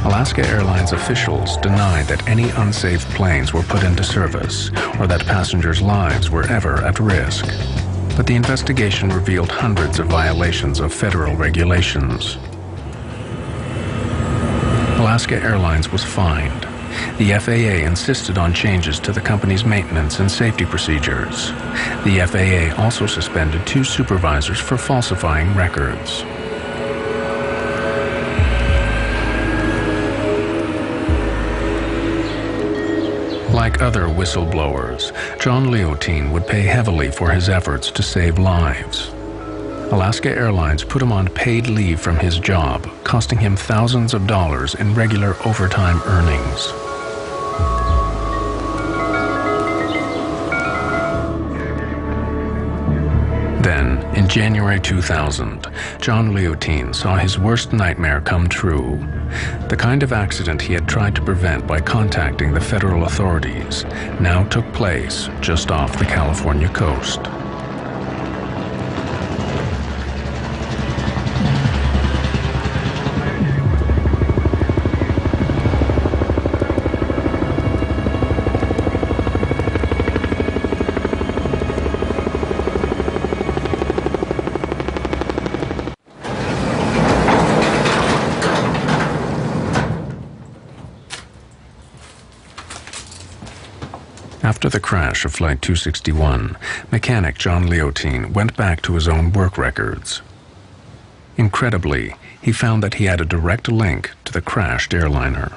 Alaska Airlines officials denied that any unsafe planes were put into service or that passengers' lives were ever at risk. But the investigation revealed hundreds of violations of federal regulations. Alaska Airlines was fined. The FAA insisted on changes to the company's maintenance and safety procedures. The FAA also suspended 2 supervisors for falsifying records. Like other whistleblowers, John Leotine would pay heavily for his efforts to save lives. Alaska Airlines put him on paid leave from his job, costing him thousands of dollars in regular overtime earnings. Then, in January 2000, John Leotine saw his worst nightmare come true. The kind of accident he had tried to prevent by contacting the federal authorities now took place just off the California coast. After the crash of Flight 261, mechanic John Leotine went back to his own work records. Incredibly, he found that he had a direct link to the crashed airliner.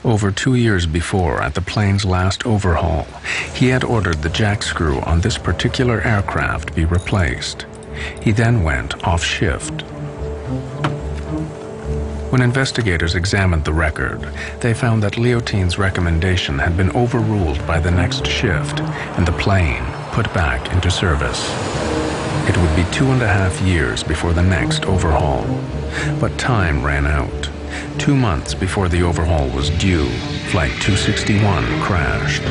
Over 2 years before, at the plane's last overhaul, he had ordered the jack screw on this particular aircraft be replaced. He then went off shift. When investigators examined the record, they found that Leotine's recommendation had been overruled by the next shift and the plane put back into service. It would be 2.5 years before the next overhaul, but time ran out. 2 months before the overhaul was due, Flight 261 crashed.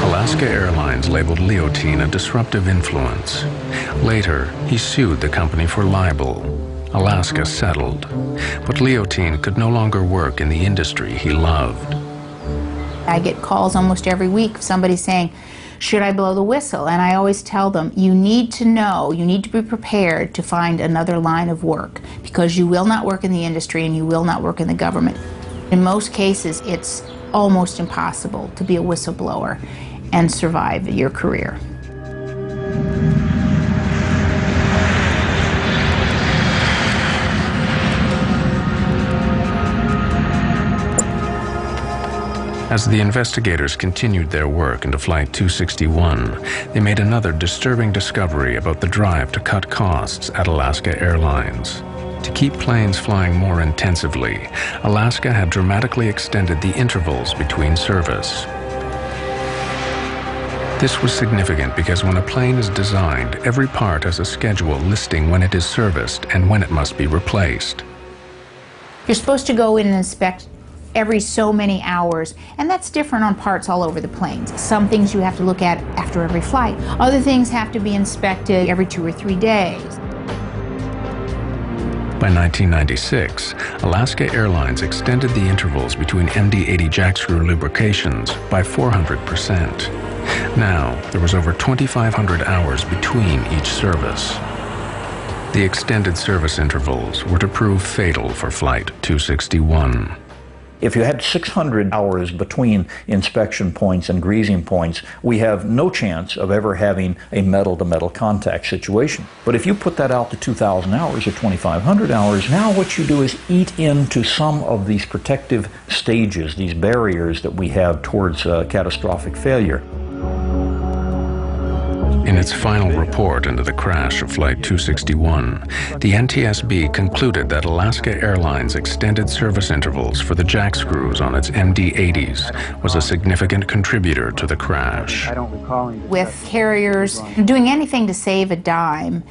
Alaska Airlines labeled Leotine a disruptive influence. Later, he sued the company for libel. Alaska settled, but Leotine could no longer work in the industry he loved. I get calls almost every week of somebody saying, should I blow the whistle? And I always tell them, you need to know, you need to be prepared to find another line of work, because you will not work in the industry and you will not work in the government. In most cases, it's almost impossible to be a whistleblower and survive your career. As the investigators continued their work into Flight 261, they made another disturbing discovery about the drive to cut costs at Alaska Airlines. To keep planes flying more intensively, Alaska had dramatically extended the intervals between service. This was significant because when a plane is designed, every part has a schedule listing when it is serviced and when it must be replaced. You're supposed to go in and inspect every so many hours, and that's different on parts all over the planes. Some things you have to look at after every flight. Other things have to be inspected every 2 or 3 days. By 1996, Alaska Airlines extended the intervals between MD-80 jackscrew lubrications by 400%. Now, there was over 2,500 hours between each service. The extended service intervals were to prove fatal for Flight 261. If you had 600 hours between inspection points and greasing points, we have no chance of ever having a metal-to-metal contact situation. But if you put that out to 2,000 hours or 2,500 hours, now what you do is eat into some of these protective stages, these barriers that we have towards catastrophic failure. In its final report into the crash of Flight 261, the NTSB concluded that Alaska Airlines' extended service intervals for the jack screws on its MD-80s was a significant contributor to the crash. With carriers doing anything to save a dime,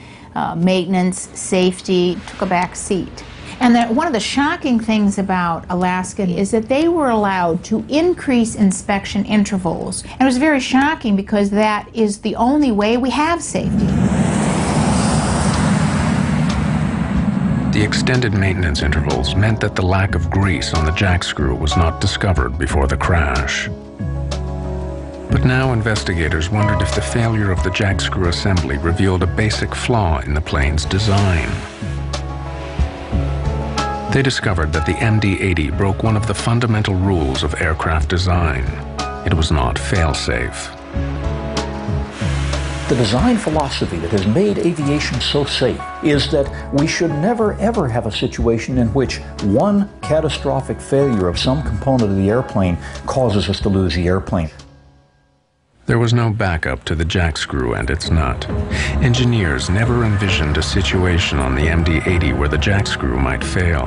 maintenance, safety, took a back seat. And one of the shocking things about Alaska is that they were allowed to increase inspection intervals. And it was very shocking because that is the only way we have safety. The extended maintenance intervals meant that the lack of grease on the jack screw was not discovered before the crash. But now investigators wondered if the failure of the jack screw assembly revealed a basic flaw in the plane's design. They discovered that the MD-80 broke one of the fundamental rules of aircraft design. It was not fail-safe. The design philosophy that has made aviation so safe is that we should never ever have a situation in which one catastrophic failure of some component of the airplane causes us to lose the airplane. There was no backup to the jack screw and its nut. Engineers never envisioned a situation on the MD-80 where the jack screw might fail.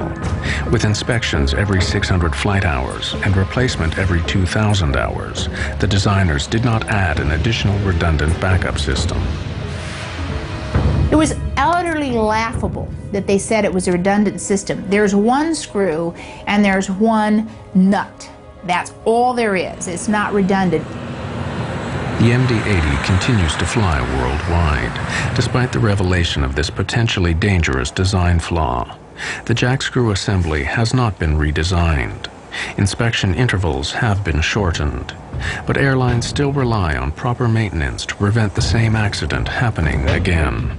With inspections every 600 flight hours and replacement every 2,000 hours, the designers did not add an additional redundant backup system. It was utterly laughable that they said it was a redundant system. There's one screw and there's one nut. That's all there is. It's not redundant. The MD-80 continues to fly worldwide, despite the revelation of this potentially dangerous design flaw. The jack screw assembly has not been redesigned. Inspection intervals have been shortened, but airlines still rely on proper maintenance to prevent the same accident happening again.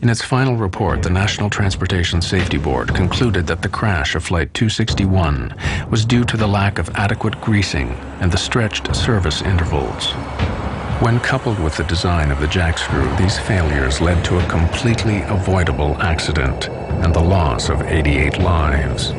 In its final report, the National Transportation Safety Board concluded that the crash of Flight 261 was due to the lack of adequate greasing and the stretched service intervals. When coupled with the design of the jack screw, these failures led to a completely avoidable accident and the loss of 88 lives.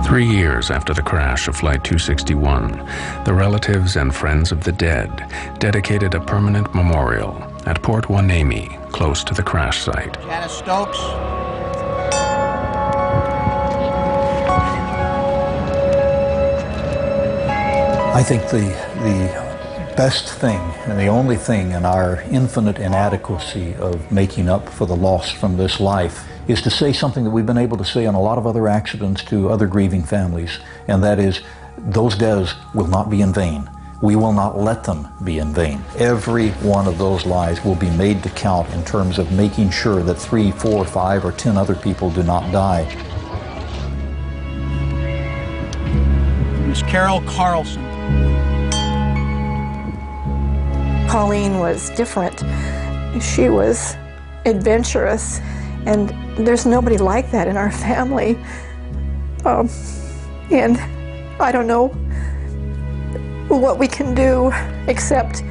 Three years after the crash of Flight 261, the relatives and friends of the dead dedicated a permanent memorial at Port Hueneme, close to the crash site. Janice Stokes. I think the best thing and the only thing in our infinite inadequacy of making up for the loss from this life is to say something that we've been able to say on a lot of other accidents to other grieving families, and that is, those deaths will not be in vain. We will not let them be in vain. Every one of those lives will be made to count in terms of making sure that 3, 4, 5, or 10 other people do not die. Miss Carol Carlson. Colleen was different. She was adventurous, and there's nobody like that in our family. And I don't know what we can do except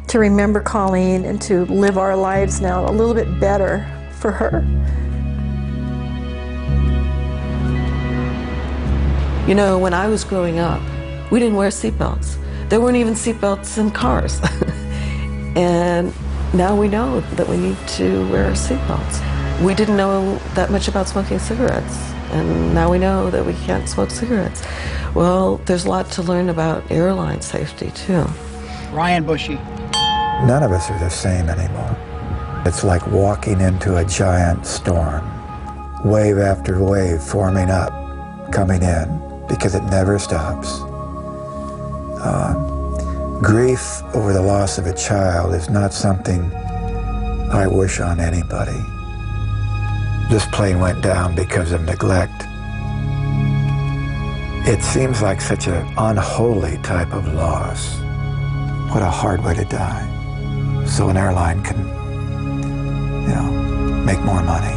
to remember Colleen and to live our lives now a little bit better for her. You know, when I was growing up, we didn't wear seatbelts. There weren't even seatbelts in cars. And now we know that we need to wear seatbelts. We didn't know that much about smoking cigarettes, and now we know that we can't smoke cigarettes. Well, there's a lot to learn about airline safety, too. Ryan Bushy. None of us are the same anymore. It's like walking into a giant storm. Wave after wave forming up, coming in, because it never stops. Grief over the loss of a child is not something I wish on anybody. This plane went down because of neglect. It seems like such an unholy type of loss. What a hard way to die. So an airline can, make more money.